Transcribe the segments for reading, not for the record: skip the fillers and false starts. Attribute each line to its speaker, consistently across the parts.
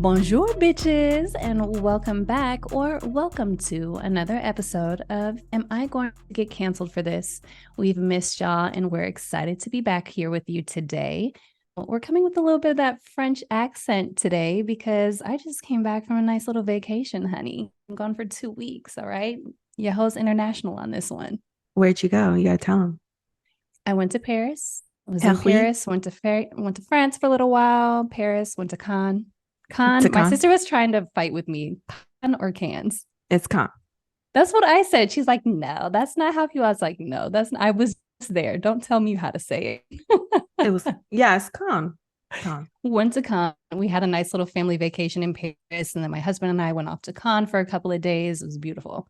Speaker 1: Bonjour, bitches, and welcome back or welcome to another episode of Am I Going to Get Canceled for This? We've missed y'all and we're excited to be back here with you today. We're coming with a little bit of that French accent today because I just came back from a nice little vacation, honey. I'm gone for 2 weeks, all right? Your host international on this one.
Speaker 2: Where'd you go? You gotta tell them.
Speaker 1: I went to Paris. I was in
Speaker 2: Paris.
Speaker 1: Paris, went to France for a little while, Paris, went to Cannes.
Speaker 2: To
Speaker 1: My
Speaker 2: con.
Speaker 1: sister was trying to fight with me. Cannes or Cannes?
Speaker 2: It's con.
Speaker 1: That's what I said. She's like, no, that's not how people. I was like, no, that's not, I was there. Don't tell me how to say it.
Speaker 2: It was yes, con. Con.
Speaker 1: Went to Cannes. We had a nice little family vacation in Paris, and then my husband and I went off to Cannes for a couple of days. It was beautiful.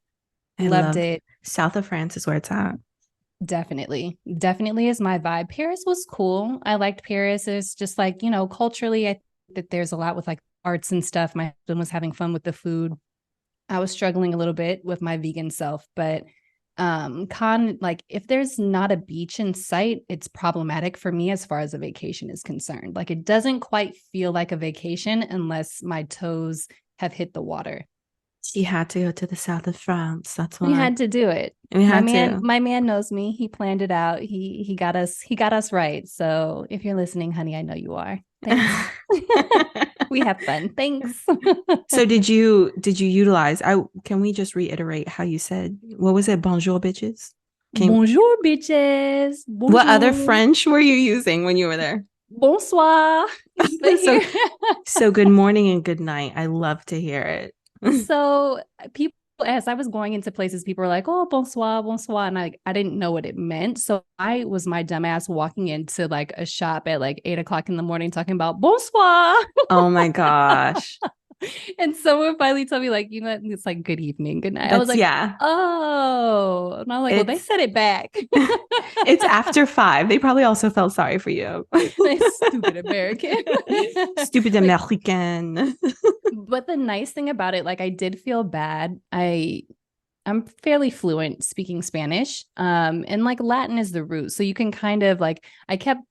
Speaker 2: I
Speaker 1: Loved
Speaker 2: love
Speaker 1: it.
Speaker 2: south of France is where it's at.
Speaker 1: Definitely is my vibe. Paris was cool. I liked Paris. It's just like, culturally, I think that there's a lot with like arts and stuff. My husband was having fun with the food. I was struggling a little bit with my vegan self, but like if there's not a beach in sight, it's problematic for me as far as a vacation is concerned. Like it doesn't quite feel like a vacation unless my toes have hit the water.
Speaker 2: She had to go to the south of France. That's
Speaker 1: We
Speaker 2: why.
Speaker 1: had to do it.
Speaker 2: We
Speaker 1: My
Speaker 2: had
Speaker 1: man,
Speaker 2: to.
Speaker 1: my man knows me. He planned it out. He got us right. So if you're listening, honey, I know you are. Thanks. We have fun. Thanks.
Speaker 2: So did you utilize I can we just reiterate how you said what was it? Bonjour bitches? Can
Speaker 1: Bonjour, bitches.
Speaker 2: what other
Speaker 1: Bonjour.
Speaker 2: French were you using when you were there?
Speaker 1: Bonsoir. But
Speaker 2: So
Speaker 1: here,
Speaker 2: so good morning and good night. I love to hear it.
Speaker 1: so people, as I was going into places, people were like, "Oh, bonsoir, bonsoir," and I didn't know what it meant. So I was my dumbass walking into like a shop at like 8 o'clock in the morning talking about bonsoir.
Speaker 2: Oh my gosh.
Speaker 1: And someone finally told me, like, it's like good evening, good night. I was
Speaker 2: That's
Speaker 1: like,
Speaker 2: yeah.
Speaker 1: oh, and I'm like, well, they
Speaker 2: It's
Speaker 1: said it back.
Speaker 2: it's after 5. They probably also felt sorry for you.
Speaker 1: Stupid American.
Speaker 2: Stupid
Speaker 1: Like,
Speaker 2: American.
Speaker 1: but the nice thing about it, like, I did feel bad. I'm fairly fluent speaking Spanish, and like Latin is the root, so you can kind of like. I kept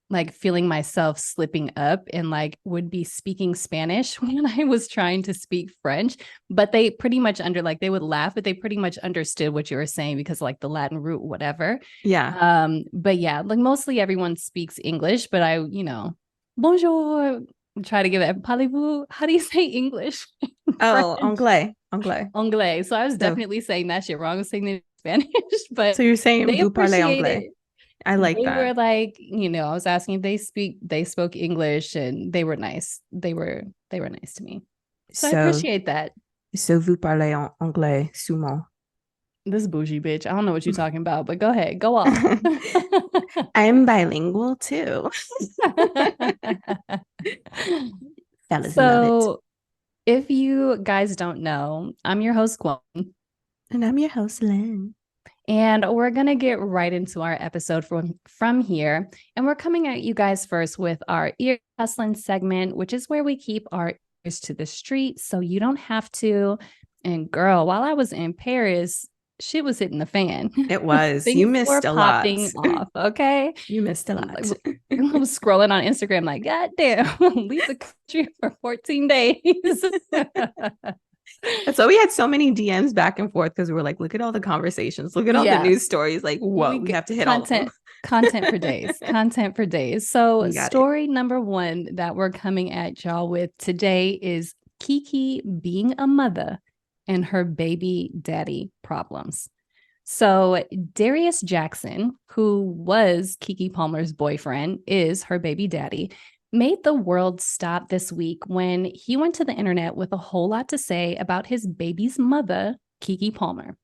Speaker 1: like feeling myself slipping up and like would be speaking Spanish when I was trying to speak French, but they pretty much they would laugh, but they pretty much understood what you were saying because like the Latin root, whatever.
Speaker 2: Yeah.
Speaker 1: But yeah, like mostly everyone speaks English, but bonjour, try to give it parlez-vous. How do you say English?
Speaker 2: Oh,
Speaker 1: French.
Speaker 2: anglais. Anglais.
Speaker 1: Anglais. So I was
Speaker 2: So
Speaker 1: definitely saying that shit wrong. I was saying it in Spanish, but
Speaker 2: so you're saying
Speaker 1: they
Speaker 2: vous parlez
Speaker 1: appreciate
Speaker 2: anglais.
Speaker 1: it.
Speaker 2: I like
Speaker 1: They
Speaker 2: that.
Speaker 1: were like, I was asking if they spoke English, and they were nice. They were nice to me. So I
Speaker 2: So
Speaker 1: appreciate that.
Speaker 2: so vous parlez anglais souvent.
Speaker 1: This bougie bitch. I don't know what you're talking about, but go ahead, go off.
Speaker 2: I'm bilingual too. Fellas love it.
Speaker 1: So if you guys don't know, I'm your host, Gwen.
Speaker 2: And I'm your host, Lynn.
Speaker 1: And we're going to get right into our episode from here. And we're coming at you guys first with our ear hustling segment, which is where we keep our ears to the street so you don't have to. And girl, while I was in Paris, shit was hitting the fan.
Speaker 2: It was. You
Speaker 1: Things were
Speaker 2: missed a lot.
Speaker 1: popping off. Okay.
Speaker 2: You missed a lot.
Speaker 1: I was scrolling on Instagram like, God damn, leave the country for 14 days.
Speaker 2: And so we had so many DMs back and forth because we were like, look at all the conversations, look at all the
Speaker 1: Yeah.
Speaker 2: news stories. Like, whoa, we have to hit all of them.
Speaker 1: Content for days. Content for days. So,
Speaker 2: We got it.
Speaker 1: story number one that we're coming at y'all with today is Kiki being a mother and her baby daddy problems. So, Darius Jackson, who was Kiki Palmer's boyfriend, is her baby daddy, made the world stop this week when he went to the internet with a whole lot to say about his baby's mother, Kiki Palmer.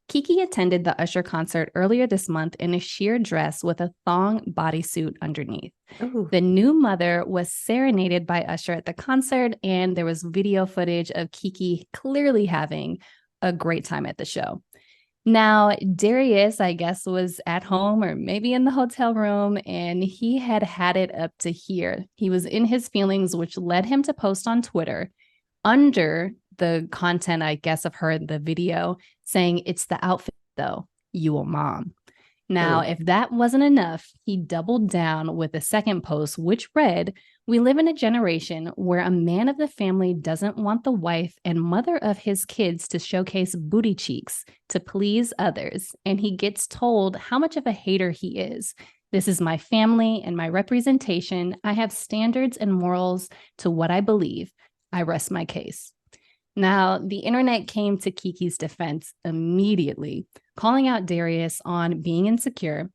Speaker 1: Kiki attended the Usher concert earlier this month in a sheer dress with a thong bodysuit underneath.
Speaker 2: Ooh.
Speaker 1: The new mother was serenaded by Usher at the concert, and there was video footage of Kiki clearly having a great time at the show. Now, Darius, I guess, was at home or maybe in the hotel room, and he had it up to here. He was in his feelings, which led him to post on Twitter under the content, I guess, of her in the video saying, "It's the outfit, though. You a mom." Now,
Speaker 2: Oh,
Speaker 1: if that wasn't enough, he doubled down with a second post, which read, "We live in a generation where a man of the family doesn't want the wife and mother of his kids to showcase booty cheeks to please others. And he gets told how much of a hater he is. This is my family and my representation. I have standards and morals to what I believe. I rest my case." Now, the internet came to Kiki's defense immediately, calling out Darius on being insecure,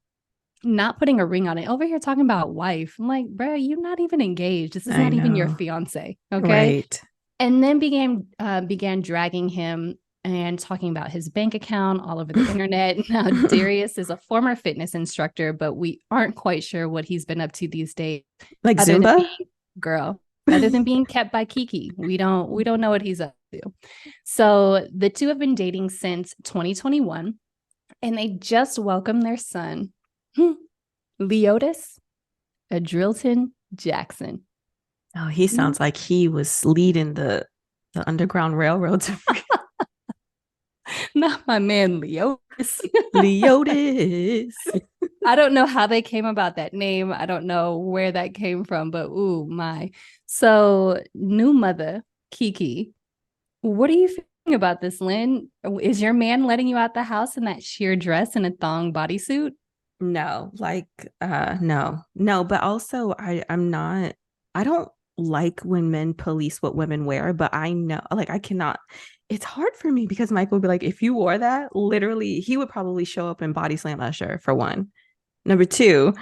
Speaker 1: not putting a ring on it. Over here talking about wife. I'm like, bro, you're not even engaged. This is
Speaker 2: I
Speaker 1: not even your
Speaker 2: know.
Speaker 1: fiance. Okay.
Speaker 2: Right.
Speaker 1: And then began dragging him and talking about his bank account all over the internet. Now, Darius is a former fitness instructor, but we aren't quite sure what he's been up to these days,
Speaker 2: Like
Speaker 1: other than
Speaker 2: Zumba?
Speaker 1: being girl, other than being kept by Kiki. We don't know what he's up to. So the two have been dating since 2021, and they just welcomed their son, Leotis Adrilton Jackson.
Speaker 2: Oh, he sounds like he was leading the Underground Railroads.
Speaker 1: Not my man Leotis.
Speaker 2: Leotis.
Speaker 1: I don't know how they came about that name. I don't know where that came from, but ooh, my. So, new mother, Kiki, what are you feeling about this, Lynn? Is your man letting you out the house in that sheer dress and a thong bodysuit?
Speaker 2: No, like no. No, but also I'm not I don't like when men police what women wear, but I know like I cannot it's hard for me because Michael would be like, if you wore that, literally he would probably show up and body slam Usher for one. Number two,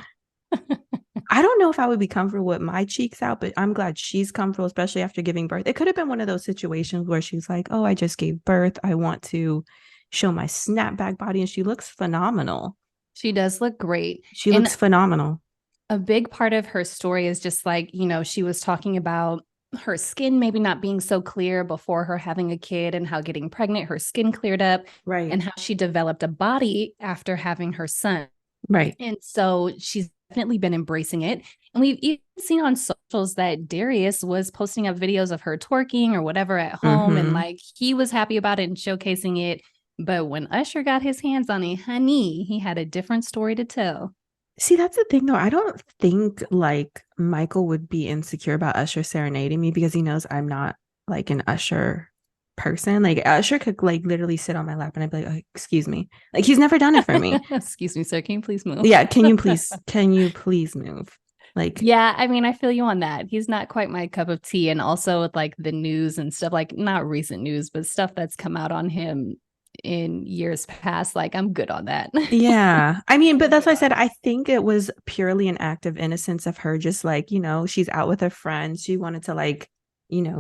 Speaker 2: I don't know if I would be comfortable with my cheeks out, but I'm glad she's comfortable, especially after giving birth. It could have been one of those situations where she's like, oh, I just gave birth. I want to show my snapback body. And she looks phenomenal.
Speaker 1: She does look great.
Speaker 2: She
Speaker 1: And
Speaker 2: looks phenomenal.
Speaker 1: a big part of her story is just like, she was talking about her skin maybe not being so clear before her having a kid, and how getting pregnant, her skin cleared up,
Speaker 2: Right.
Speaker 1: and how she developed a body after having her son.
Speaker 2: Right.
Speaker 1: And so she's definitely been embracing it. And we've even seen on socials that Darius was posting up videos of her twerking or whatever at home. And
Speaker 2: Mm-hmm.
Speaker 1: like he was happy about it and showcasing it. But when Usher got his hands on it, honey, he had a different story to tell.
Speaker 2: See, that's the thing though. I don't think like Michael would be insecure about Usher serenading me because he knows I'm not like an Usher person. Like Usher could like literally sit on my lap and I'd be like, oh, excuse me. Like he's never done it for me.
Speaker 1: Excuse me, sir. Can you please move?
Speaker 2: Yeah, can you please move? Like,
Speaker 1: Yeah, I mean, I feel you on that. He's not quite my cup of tea. And also with like the news and stuff, like not recent news, but stuff that's come out on him in years past, like I'm good on that.
Speaker 2: yeah. I mean, but that's why I said I think it was purely an act of innocence of her just like, she's out with her friends. She wanted to like,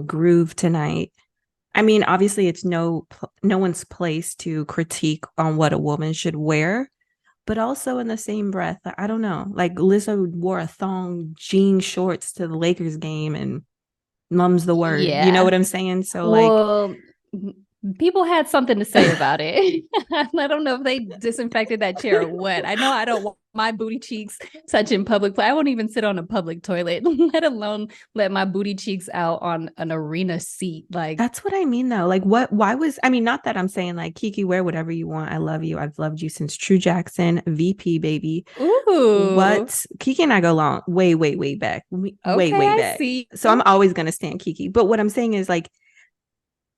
Speaker 2: groove tonight. I mean, obviously it's no one's place to critique on what a woman should wear, but also in the same breath, I don't know. Like Lizzo wore a thong jean shorts to the Lakers game and mum's the word. You know
Speaker 1: Yeah.
Speaker 2: what I'm saying? So like,
Speaker 1: Well, people had something to say about it. I don't know if they disinfected that chair or what. I know I don't want my booty cheeks touching public play. I won't even sit on a public toilet, let alone let my booty cheeks out on an arena seat. Like,
Speaker 2: that's what I mean though. Like why was I mean, not that I'm saying like Kiki, wear whatever you want. I love you. I've loved you since True Jackson, VP baby.
Speaker 1: ooh,
Speaker 2: What Kiki and I go long, way back.
Speaker 1: okay,
Speaker 2: Way
Speaker 1: I
Speaker 2: back.
Speaker 1: see.
Speaker 2: So I'm always gonna stand Kiki. But what I'm saying is like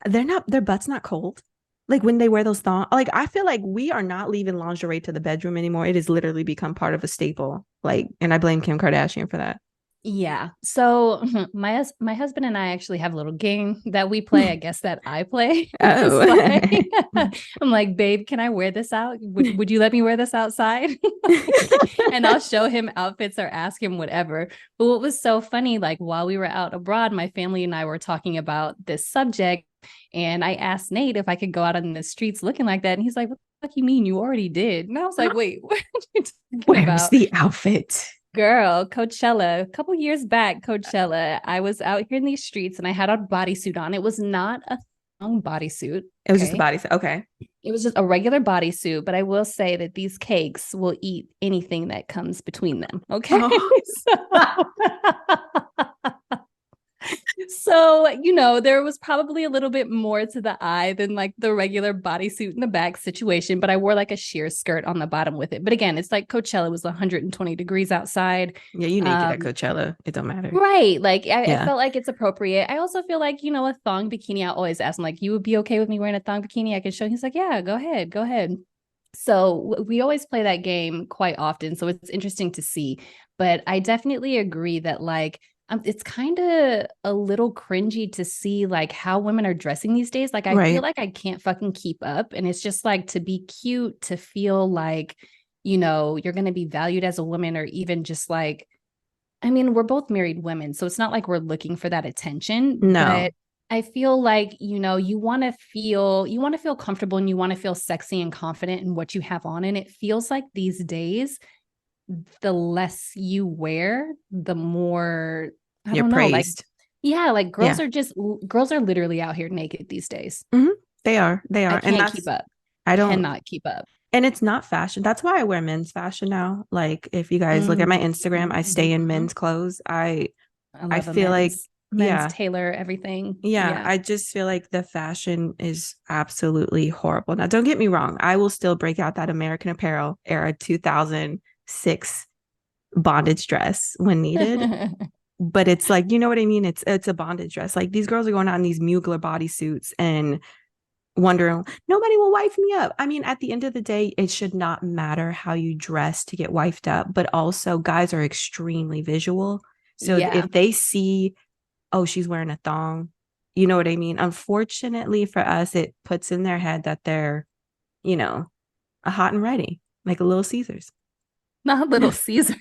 Speaker 2: their butt's not cold. Like when they wear those thongs, like I feel like we are not leaving lingerie to the bedroom anymore. It has literally become part of a staple. Like, and I blame Kim Kardashian for that.
Speaker 1: Yeah. So my husband and I actually have a little game that we play. I guess that I play. It's like
Speaker 2: Oh.
Speaker 1: I'm like, babe, can I wear this out? Would you let me wear this outside? And I'll show him outfits or ask him whatever. But what was so funny, like while we were out abroad, my family and I were talking about this subject. And I asked Nate if I could go out on the streets looking like that. And he's like, what the fuck you mean you already did? And I was like, wait, what are you talking
Speaker 2: Where's
Speaker 1: about?
Speaker 2: the outfit?
Speaker 1: Girl, Coachella, a couple years back, Coachella, I was out here in these streets and I had a bodysuit on. It was not a thong bodysuit.
Speaker 2: It was just a
Speaker 1: Okay.
Speaker 2: body. Okay.
Speaker 1: It was just a regular bodysuit, but I will say that these cakes will eat anything that comes between them. Okay.
Speaker 2: Oh.
Speaker 1: So, So, there was probably a little bit more to the eye than like the regular bodysuit in the back situation, but I wore like a sheer skirt on the bottom with it. But again, it's like Coachella was 120 degrees outside.
Speaker 2: Yeah, you naked at
Speaker 1: Um,
Speaker 2: Coachella. It don't matter.
Speaker 1: right. Like I
Speaker 2: Yeah.
Speaker 1: felt like it's appropriate. I also feel like, a thong bikini. I always ask him, like, you would be okay with me wearing a thong bikini? I can show. He's like, yeah, go ahead. Go ahead. So we always play that game quite often. So it's interesting to see. But I definitely agree that like it's kind of a little cringy to see like how women are dressing these days. Like I feel
Speaker 2: Right.
Speaker 1: like I can't fucking keep up. And it's just like to be cute, to feel like, you're going to be valued as a woman, or even just like, I mean, we're both married women, so it's not like we're looking for that attention,
Speaker 2: No.
Speaker 1: but I feel like, you want to feel comfortable, and you want to feel sexy and confident in what you have on. And it feels like these days, the less you wear, the more, I
Speaker 2: You're
Speaker 1: don't know, like,
Speaker 2: praised.
Speaker 1: yeah, like
Speaker 2: Yeah.
Speaker 1: girls are literally out here naked these days.
Speaker 2: Hmm. They are. They
Speaker 1: I
Speaker 2: are. And
Speaker 1: can't keep
Speaker 2: that's,
Speaker 1: up.
Speaker 2: I don't,
Speaker 1: Cannot keep up.
Speaker 2: and it's not fashion. That's why I wear men's fashion now. Like if you guys look at my Instagram, I stay in
Speaker 1: Mhm.
Speaker 2: men's clothes.
Speaker 1: I
Speaker 2: I
Speaker 1: love a
Speaker 2: feel like,
Speaker 1: men's
Speaker 2: yeah,
Speaker 1: tailor everything.
Speaker 2: yeah,
Speaker 1: Yeah.
Speaker 2: I just feel like the fashion is absolutely horrible. Now, don't get me wrong. I will still break out that American Apparel era 2006 bondage dress when needed. But it's like, you know what I mean? It's a bondage dress. Like these girls are going out in these Mugler bodysuits and wondering, nobody will wife me up. I mean, at the end of the day, it should not matter how you dress to get wifed up, but also guys are extremely visual. So
Speaker 1: Yeah.
Speaker 2: if they see, oh, she's wearing a thong, you know what I mean? Unfortunately for us, it puts in their head that they're, you know, a hot and ready, like a Little Caesars.
Speaker 1: Not Little Caesars.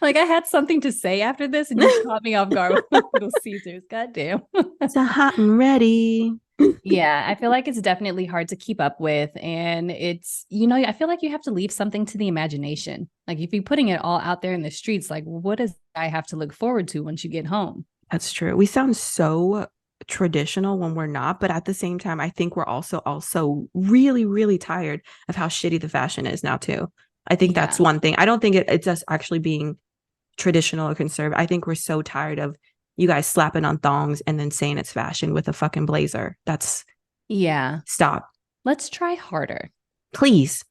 Speaker 1: Like I had something to say after this, and you caught me off guard with Little Caesars. God damn.
Speaker 2: It's a hot and ready.
Speaker 1: Yeah, I feel like it's definitely hard to keep up with. And I feel like you have to leave something to the imagination. Like if you're putting it all out there in the streets, like what does I have to look forward to once you get home?
Speaker 2: That's true. We sound so traditional when we're not, but at the same time, I think we're also really, really tired of how shitty the fashion is now too. I think that's
Speaker 1: Yeah.
Speaker 2: one thing. I don't think it's us actually being traditional or conservative. I think we're so tired of you guys slapping on thongs and then saying it's fashion with a fucking blazer. That's
Speaker 1: Yeah.
Speaker 2: stop.
Speaker 1: Let's try harder.
Speaker 2: Please.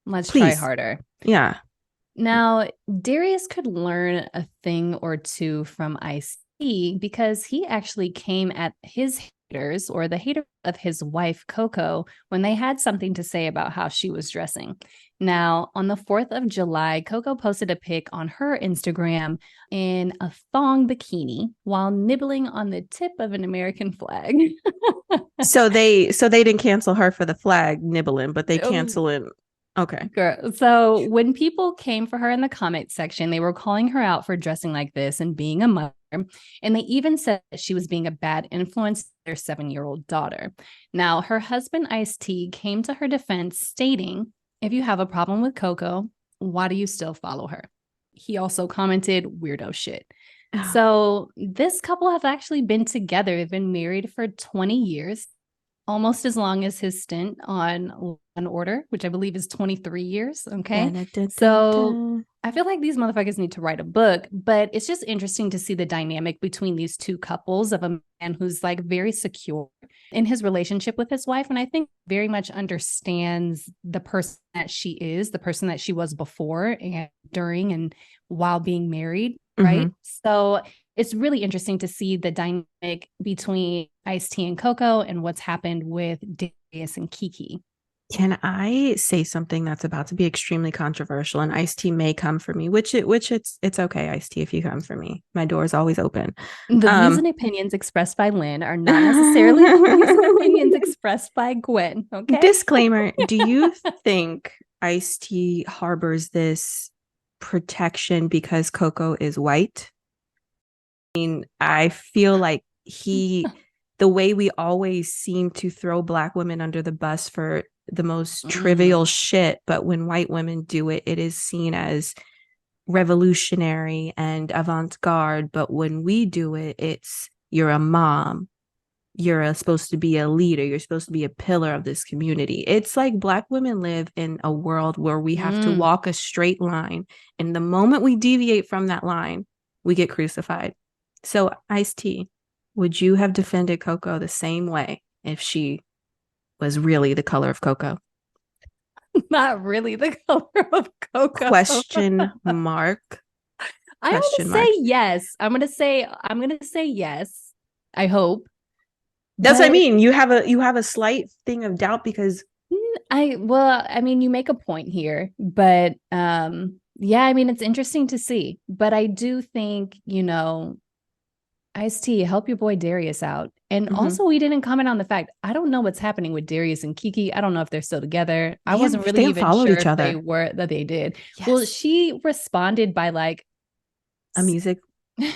Speaker 1: Let's try
Speaker 2: Please.
Speaker 1: harder.
Speaker 2: Yeah.
Speaker 1: Now, Darius could learn a thing or two from Ice-T because he actually came at his haters, or the hater of his wife, Coco, when they had something to say about how she was dressing. Now, on the 4th of July, Coco posted a pic on her Instagram in a thong bikini while nibbling on the tip of an American flag.
Speaker 2: So they didn't cancel her for the flag nibbling, but they
Speaker 1: Oh,
Speaker 2: cancel it. Okay.
Speaker 1: girl. So when people came for her in the comment section, they were calling her out for dressing like this and being a mother. And they even said that she was being a bad influence to their 7-year-old daughter. Now, her husband, Ice-T, came to her defense, stating, if you have a problem with Coco, why do you still follow her? He also commented, weirdo shit. So this couple have actually been together. They've been married for 20 years, almost as long as his stint on Law and Order, which I believe is 23 years. Okay. So
Speaker 2: Da-da-da-da-da.
Speaker 1: I feel like these motherfuckers need to write a book, but it's just interesting to see the dynamic between these two couples, of a man who's like very secure in his relationship with his wife. And I think very much understands the person that she is, the person that she was before and during and while being married. Right.
Speaker 2: Mhm.
Speaker 1: So it's really interesting to see the dynamic between Ice-T and Coco and what's happened with Darius and Kiki.
Speaker 2: Can I say something that's about to be extremely controversial? And Ice-T may come for me, which it's okay, Ice-T, if you come for me. My door is always open.
Speaker 1: The views
Speaker 2: Um
Speaker 1: and opinions expressed by Lynn are not necessarily the views and opinions expressed by Gwen. Okay.
Speaker 2: Disclaimer, do you think Ice-T harbors this protection because Coco is white? I feel like the way we always seem to throw black women under the bus for the most trivial
Speaker 1: Mm,
Speaker 2: shit, but when white women do it, it is seen as revolutionary and avant-garde. But when we do it, it's you're a mom, supposed to be a leader, you're supposed to be a pillar of this community. It's like black women live in a world where we have to
Speaker 1: mm.
Speaker 2: walk a straight line, and the moment we deviate from that line, we get crucified. So, Ice-T, would you have defended Coco the same way if she was really the color of Coco?
Speaker 1: Not really the color of cocoa.
Speaker 2: Question mark.
Speaker 1: I'm gonna
Speaker 2: Question
Speaker 1: say
Speaker 2: mark.
Speaker 1: yes. I'm gonna say yes. I hope.
Speaker 2: That's what I
Speaker 1: But
Speaker 2: mean. You have a slight thing of doubt because
Speaker 1: I mean, you make a point here, but yeah, I mean, it's interesting to see. But I do think, Ice T, help your boy Darius out. And
Speaker 2: mhm.
Speaker 1: also, we didn't comment on the fact I don't know what's happening with Darius and Kiki. I don't know if they're still together. I
Speaker 2: Yeah,
Speaker 1: wasn't really
Speaker 2: they
Speaker 1: even
Speaker 2: follow
Speaker 1: sure
Speaker 2: each
Speaker 1: if they
Speaker 2: other.
Speaker 1: were that they did. Well,
Speaker 2: Yes.
Speaker 1: she responded by like
Speaker 2: A music.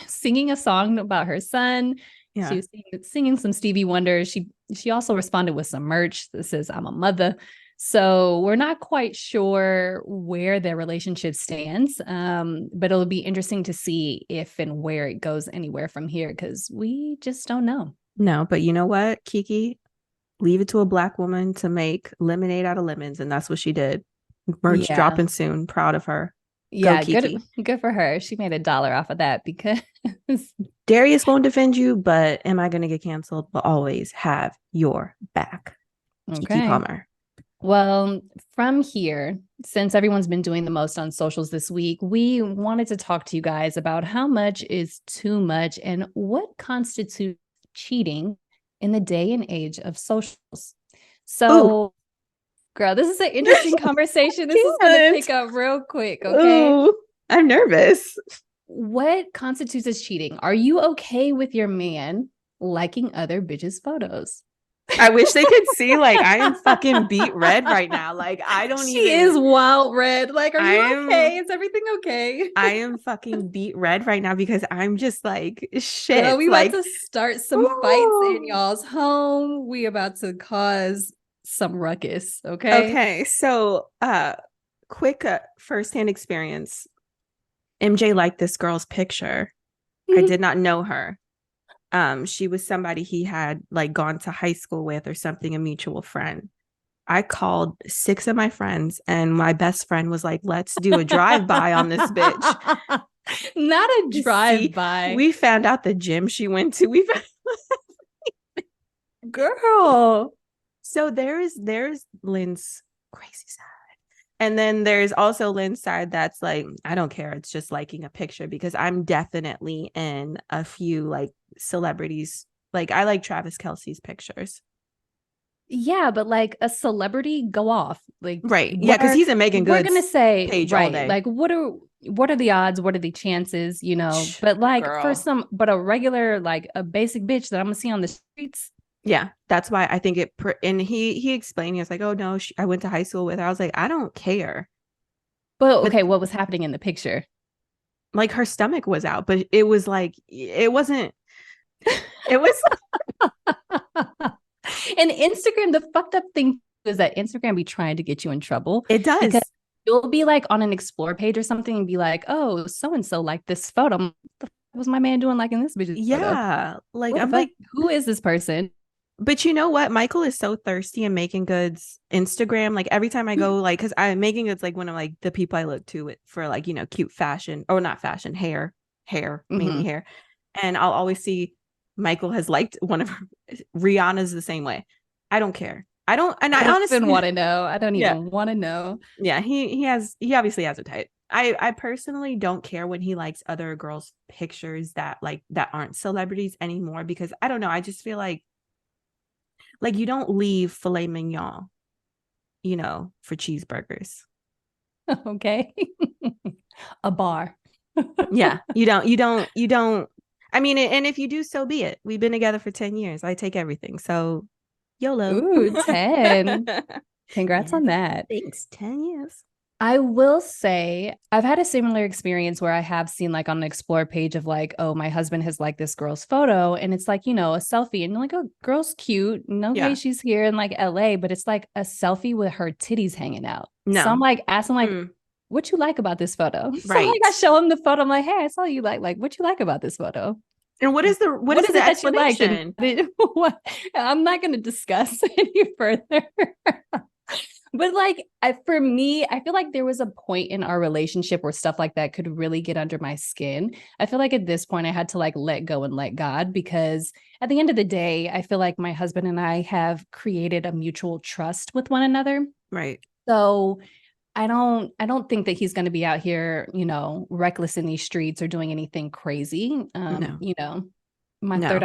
Speaker 1: singing a song about her son. She
Speaker 2: Yeah.
Speaker 1: was singing some Stevie Wonder. She also responded with some merch that says "I'm a mother." So we're not quite sure where their relationship stands, but it'll be interesting to see if and where it goes anywhere from here because we just don't know.
Speaker 2: No, but you know what, Kiki? Leave it to a black woman to make lemonade out of lemons, and that's what she did. Merch
Speaker 1: Yeah,
Speaker 2: dropping soon. Proud of her. Go,
Speaker 1: yeah, good,
Speaker 2: Kiki.
Speaker 1: good for her. She made $1 off of that because
Speaker 2: Darius won't defend you, but am I going to get canceled? Will always have your back. Kiki
Speaker 1: okay.
Speaker 2: Palmer.
Speaker 1: Well, from here, since everyone's been doing the most on socials this week, we wanted to talk to you guys about how much is too much and what constitutes cheating in the day and age of socials.
Speaker 2: Ooh,
Speaker 1: So, girl, this is an interesting conversation. This is going to
Speaker 2: can't.
Speaker 1: pick up real quick, okay?
Speaker 2: Ooh, I'm nervous.
Speaker 1: What constitutes as cheating? Are you okay with your man liking other bitches' photos?
Speaker 2: I wish they could see, like, I am fucking beat red right now. Like, I don't
Speaker 1: She is
Speaker 2: even,
Speaker 1: wild red. Like, are you
Speaker 2: I'm,
Speaker 1: okay? Is everything okay?
Speaker 2: I am fucking beat red right now because I'm just like,
Speaker 1: Girl,
Speaker 2: shit.
Speaker 1: we about
Speaker 2: Like,
Speaker 1: to start some fights in
Speaker 2: ooh.
Speaker 1: y'all's home. We about to cause some ruckus, okay?
Speaker 2: Okay. So, quick firsthand experience. MJ liked this girl's picture. I did not know her. She was somebody he had like gone to high school with or something, a mutual friend. I called 6 of my friends, and my best friend was like, let's do a drive-by on this bitch.
Speaker 1: Not a
Speaker 2: You see,
Speaker 1: drive-by.
Speaker 2: we found out the gym she went to. We found-
Speaker 1: Girl.
Speaker 2: so there's Lynn's crazy side. And then there's also Lynn's side that's like, I don't care. It's just liking a picture because I'm definitely in a few like celebrities. Like I like Travis Kelce's pictures.
Speaker 1: Yeah, but like a celebrity go off. Like
Speaker 2: Right. Yeah,
Speaker 1: what
Speaker 2: because
Speaker 1: are
Speaker 2: he's a Megan
Speaker 1: we're gonna
Speaker 2: Goods
Speaker 1: say,
Speaker 2: page all
Speaker 1: right?
Speaker 2: day.
Speaker 1: Like what are the odds? What are the chances? But like for
Speaker 2: Girl.
Speaker 1: but a regular, like a basic bitch that I'm gonna see on the streets.
Speaker 2: Yeah, that's why I think and he explained, he was like, oh no, I went to high school with her. I was like, I don't care.
Speaker 1: But
Speaker 2: But
Speaker 1: okay, what was happening in the picture?
Speaker 2: like her stomach was out, but it was like it wasn't, it was
Speaker 1: And Instagram, the fucked up thing is that Instagram be trying to get you in trouble
Speaker 2: it
Speaker 1: because
Speaker 2: does.
Speaker 1: you'll be like on an explore page or something and be like, oh, so and so like this photo. What the fuck was my man doing liking this bitch's photo?
Speaker 2: Yeah. Like
Speaker 1: What the
Speaker 2: I'm
Speaker 1: fuck?
Speaker 2: like,
Speaker 1: Who is this person?
Speaker 2: but you know what? Michael is so thirsty in Making Goods Instagram. Like every time I go, like, because I'm Making Goods like one of like the people I look to for like, cute fashion or not fashion, hair, mainly
Speaker 1: Mm-hmm.
Speaker 2: hair. And I'll always see Michael has liked one of her, Rihanna's the same way. I don't care. I don't, and
Speaker 1: I
Speaker 2: I
Speaker 1: don't even
Speaker 2: honestly,
Speaker 1: want to know. I don't
Speaker 2: yeah,
Speaker 1: even want to know.
Speaker 2: yeah, he obviously has a type. I personally don't care when he likes other girls' pictures that aren't celebrities anymore because I don't know. I just feel like you don't leave filet mignon, for cheeseburgers.
Speaker 1: Okay. A bar.
Speaker 2: Yeah, you don't. I mean, and if you do, so be it. We've been together for 10 years. I take everything. So YOLO.
Speaker 1: Ooh, 10. Congrats
Speaker 2: Yeah,
Speaker 1: on that.
Speaker 2: thanks. 10 years.
Speaker 1: I will say I've had a similar experience where I have seen like on an explore page of like, oh, my husband has liked this girl's photo. And it's like, a selfie. And you're like, oh, girl's cute. And okay,
Speaker 2: Yeah.
Speaker 1: she's here in like LA, but it's like a selfie with her titties hanging out. So I'm
Speaker 2: No.
Speaker 1: like asking like,
Speaker 2: Mm,
Speaker 1: what you like about this photo? So like I
Speaker 2: right.
Speaker 1: show him the photo. I'm like, hey, I saw you like what you like about this photo?
Speaker 2: And what
Speaker 1: What
Speaker 2: is
Speaker 1: is
Speaker 2: the
Speaker 1: it that you liked?
Speaker 2: explanation?
Speaker 1: What? I'm not going to discuss any further. But like for me, I feel like there was a point in our relationship where stuff like that could really get under my skin. I feel like at this point I had to like let go and let God, because at the end of the day, I feel like my husband and I have created a mutual trust with one another.
Speaker 2: Right.
Speaker 1: So I don't think that he's going to be out here, reckless in these streets or doing anything crazy.
Speaker 2: No. No.
Speaker 1: My third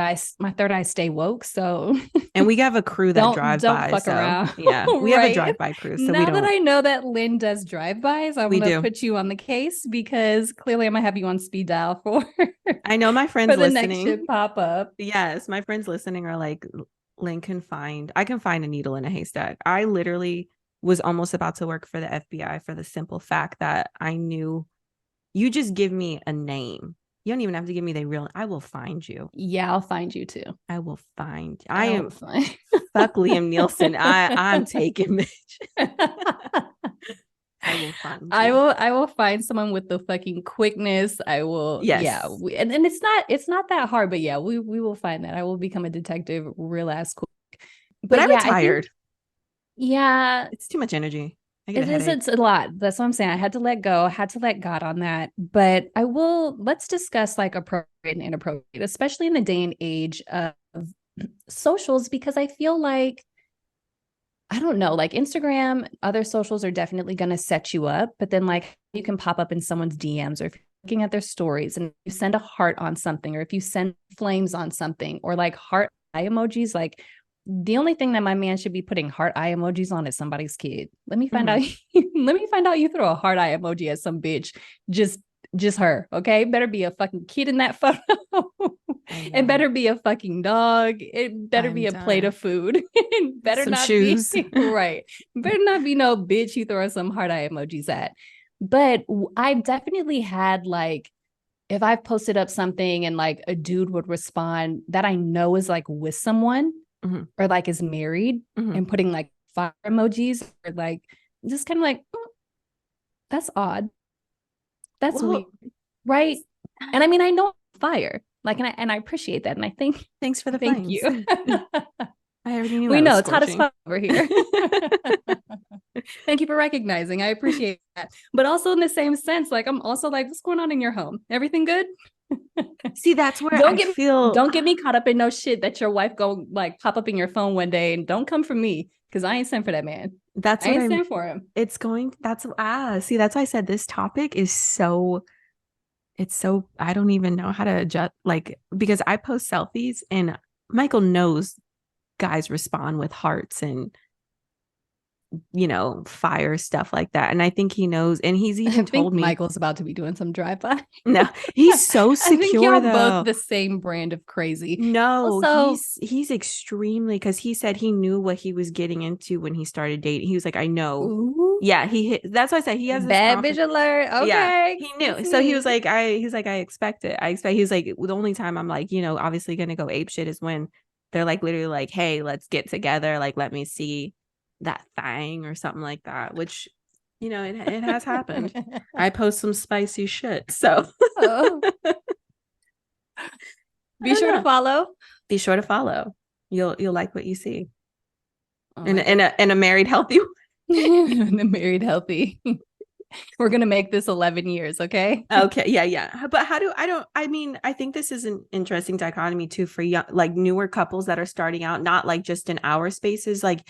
Speaker 1: eye stay woke. So
Speaker 2: And we have a crew that drive
Speaker 1: don't
Speaker 2: by.
Speaker 1: fuck
Speaker 2: So
Speaker 1: around.
Speaker 2: yeah, we have a
Speaker 1: Right.
Speaker 2: drive-by crew. So we
Speaker 1: Now that
Speaker 2: don't,
Speaker 1: I know that Lynn does drive-bys, I'm
Speaker 2: we
Speaker 1: gonna
Speaker 2: do.
Speaker 1: put you on the case, because clearly I'm gonna have you on speed dial for
Speaker 2: I know my
Speaker 1: for
Speaker 2: friends
Speaker 1: the next
Speaker 2: listening.
Speaker 1: shit pop up.
Speaker 2: Yes, my friends listening are like, I can find a needle in a haystack. I literally was almost about to work for the FBI for the simple fact that I knew you just give me a name. You don't even have to give me the real. I will find you.
Speaker 1: Yeah, I'll find you too.
Speaker 2: I will find. I
Speaker 1: I'll
Speaker 2: am
Speaker 1: find.
Speaker 2: fuck Liam Nielsen. I'm taking Mitch. I will find you.
Speaker 1: I will find someone with the fucking quickness. I will, yeah.
Speaker 2: Yes.
Speaker 1: And it's not that hard, but yeah, we will find that. I will become a detective real ass quick.
Speaker 2: But
Speaker 1: But
Speaker 2: I
Speaker 1: yeah, I think,
Speaker 2: retired.
Speaker 1: yeah,
Speaker 2: It's too much energy. I get a
Speaker 1: it is,
Speaker 2: headache.
Speaker 1: it's a lot. That's what I'm saying. I had to let go, I had to let God on that. But let's discuss like appropriate and inappropriate, especially in the day and age of socials, because I feel like, I don't know, like Instagram, other socials are definitely going to set you up, but then like you can pop up in someone's DMs, or if you're looking at their stories and you send a heart on something, or if you send flames on something, or like heart eye emojis, like the only thing that my man should be putting heart eye emojis on is somebody's kid. Let me find out. Let me find out you throw a heart eye emoji at some bitch. Just just her, okay? Better be a fucking kid in that photo. It better be a fucking dog. It better
Speaker 2: I'm
Speaker 1: be a plate
Speaker 2: done.
Speaker 1: of food. It better
Speaker 2: Some
Speaker 1: not be
Speaker 2: shoes.
Speaker 1: right. Better not be no bitch you throw some heart eye emojis at. But I've definitely had like, if I've posted up something and like a dude would respond that I know is like with someone,
Speaker 2: Mhm.
Speaker 1: or like is married,
Speaker 2: Mhm.
Speaker 1: and putting like fire emojis, or like just kind of like, that's odd. That's weird.
Speaker 2: Well,
Speaker 1: Right. And I mean, I know fire. Like, and I appreciate that. And I think,
Speaker 2: thanks for the
Speaker 1: thank
Speaker 2: flames.
Speaker 1: you.
Speaker 2: I already knew
Speaker 1: We
Speaker 2: I was
Speaker 1: know it's hot as
Speaker 2: scorching.
Speaker 1: fuck over here. Thank you for recognizing. I appreciate that. But also in the same sense, like I'm also like, what's going on in your home? Everything good?
Speaker 2: See, that's where
Speaker 1: don't
Speaker 2: I
Speaker 1: get
Speaker 2: feel
Speaker 1: don't get me caught up in no shit that your wife go like pop up in your phone one day, and don't come for me, because I ain't sent for that man.
Speaker 2: that's
Speaker 1: I
Speaker 2: what
Speaker 1: ain't
Speaker 2: I'm
Speaker 1: sent for him.
Speaker 2: it's going that's see, that's why I said this topic is so it's so I don't even know how to adjust, like, because I post selfies and Michael knows guys respond with hearts and fire stuff like that. And I think he knows, and he's
Speaker 1: I
Speaker 2: even
Speaker 1: think
Speaker 2: told me,
Speaker 1: Michael's about to be doing some drive-by.
Speaker 2: no, he's so
Speaker 1: I think
Speaker 2: secure
Speaker 1: y'all both
Speaker 2: though.
Speaker 1: the same brand of crazy.
Speaker 2: No,
Speaker 1: Also,
Speaker 2: he's extremely, because he said he knew what he was getting into when he started dating. He was like, I know.
Speaker 1: ooh,
Speaker 2: Yeah, that's why I said he has this
Speaker 1: bad bitch
Speaker 2: confidence.
Speaker 1: alert.
Speaker 2: Yeah,
Speaker 1: Okay,
Speaker 2: he
Speaker 1: it's
Speaker 2: knew. So he was
Speaker 1: me.
Speaker 2: like, I expect it. I expect. He's like, the only time I'm like, obviously gonna go ape shit is when they're like literally like, hey, let's get together. Like, let me see that thing or something like that. Which, it has happened. I post some spicy shit. So
Speaker 1: Oh,
Speaker 2: I
Speaker 1: be
Speaker 2: don't
Speaker 1: sure to
Speaker 2: know.
Speaker 1: follow.
Speaker 2: Be sure to follow. You'll like what you see.
Speaker 1: Oh
Speaker 2: And
Speaker 1: my god.
Speaker 2: and a married healthy.
Speaker 1: The married healthy. We're gonna make this 11 years, okay?
Speaker 2: Okay, yeah, yeah. But how do I don't I mean, I think this is an interesting dichotomy too for young, like newer couples that are starting out, not like just in our spaces. Like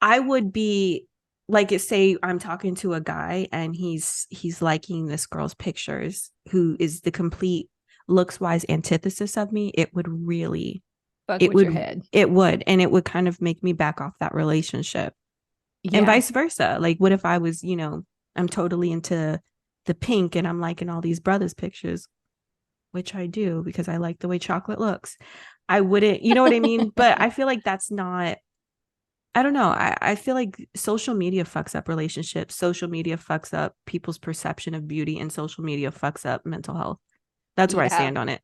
Speaker 2: I would be like, say I'm talking to a guy and he's liking this girl's pictures who is the complete looks wise antithesis of me.
Speaker 1: Fuck
Speaker 2: It
Speaker 1: with your
Speaker 2: would
Speaker 1: head.
Speaker 2: and it would kind of make me back off that relationship. And
Speaker 1: Yeah.
Speaker 2: vice versa. Like, what if I was, I'm totally into the pink and I'm liking all these brothers' pictures, which I do because I like the way chocolate looks. I wouldn't, you know what I mean? But I feel like that's not, I don't know. I feel like social media fucks up relationships. Social media fucks up people's perception of beauty, and social media fucks up mental health. That's where I
Speaker 1: Yeah,
Speaker 2: stand on it.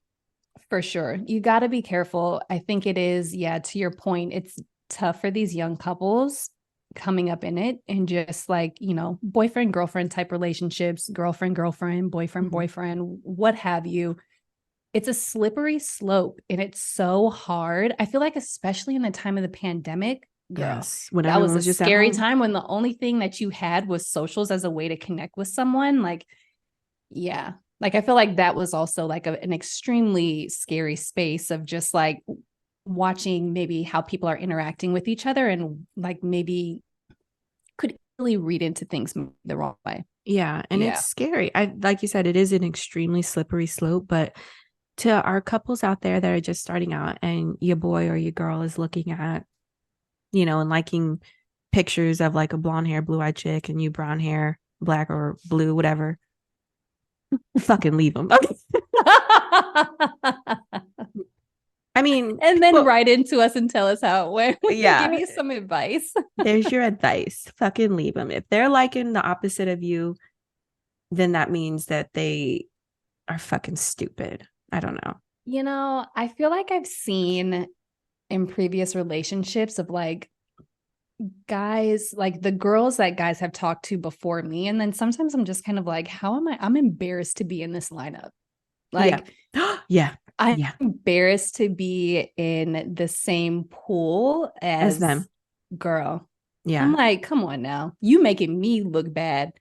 Speaker 1: for sure. You got to be careful. I think it is, yeah, to your point, it's tough for these young couples coming up in it, and just like, boyfriend, girlfriend type relationships, girlfriend, girlfriend, boyfriend,
Speaker 2: Mhm.
Speaker 1: boyfriend, what have you. It's a slippery slope, and it's so hard. I feel like, especially in the time of the pandemic, Girl,
Speaker 2: Yes. When
Speaker 1: that was
Speaker 2: everyone
Speaker 1: a
Speaker 2: was just at
Speaker 1: scary
Speaker 2: home.
Speaker 1: time when the only thing that you had was socials as a way to connect with someone. Like, yeah. Like I feel like that was also like an extremely scary space of just like watching maybe how people are interacting with each other and like maybe could really read into things the wrong way.
Speaker 2: Yeah, and it's
Speaker 1: Yeah.
Speaker 2: scary. I like you said, it is an extremely slippery slope, but to our couples out there that are just starting out and your boy or your girl is looking at, and liking pictures of like a blonde hair, blue eyed chick and you brown hair, black or blue, whatever, fucking leave them. Okay. I mean,
Speaker 1: And then
Speaker 2: people,
Speaker 1: write into us and tell us how it went. We can give
Speaker 2: yeah,
Speaker 1: you some advice.
Speaker 2: there's your advice. Fucking leave them. If they're liking the opposite of you, then that means that they are fucking stupid. I don't know.
Speaker 1: I feel like I've seen in previous relationships of like guys, like the girls that guys have talked to before me. And then sometimes I'm just kind of like, how am I? I'm embarrassed to be in this lineup.
Speaker 2: Yeah.
Speaker 1: Like,
Speaker 2: Yeah.
Speaker 1: I'm
Speaker 2: Yeah.
Speaker 1: embarrassed to be in the same pool
Speaker 2: As
Speaker 1: as
Speaker 2: them.
Speaker 1: girl. I'm
Speaker 2: Yeah.
Speaker 1: like, come on now. You making me look bad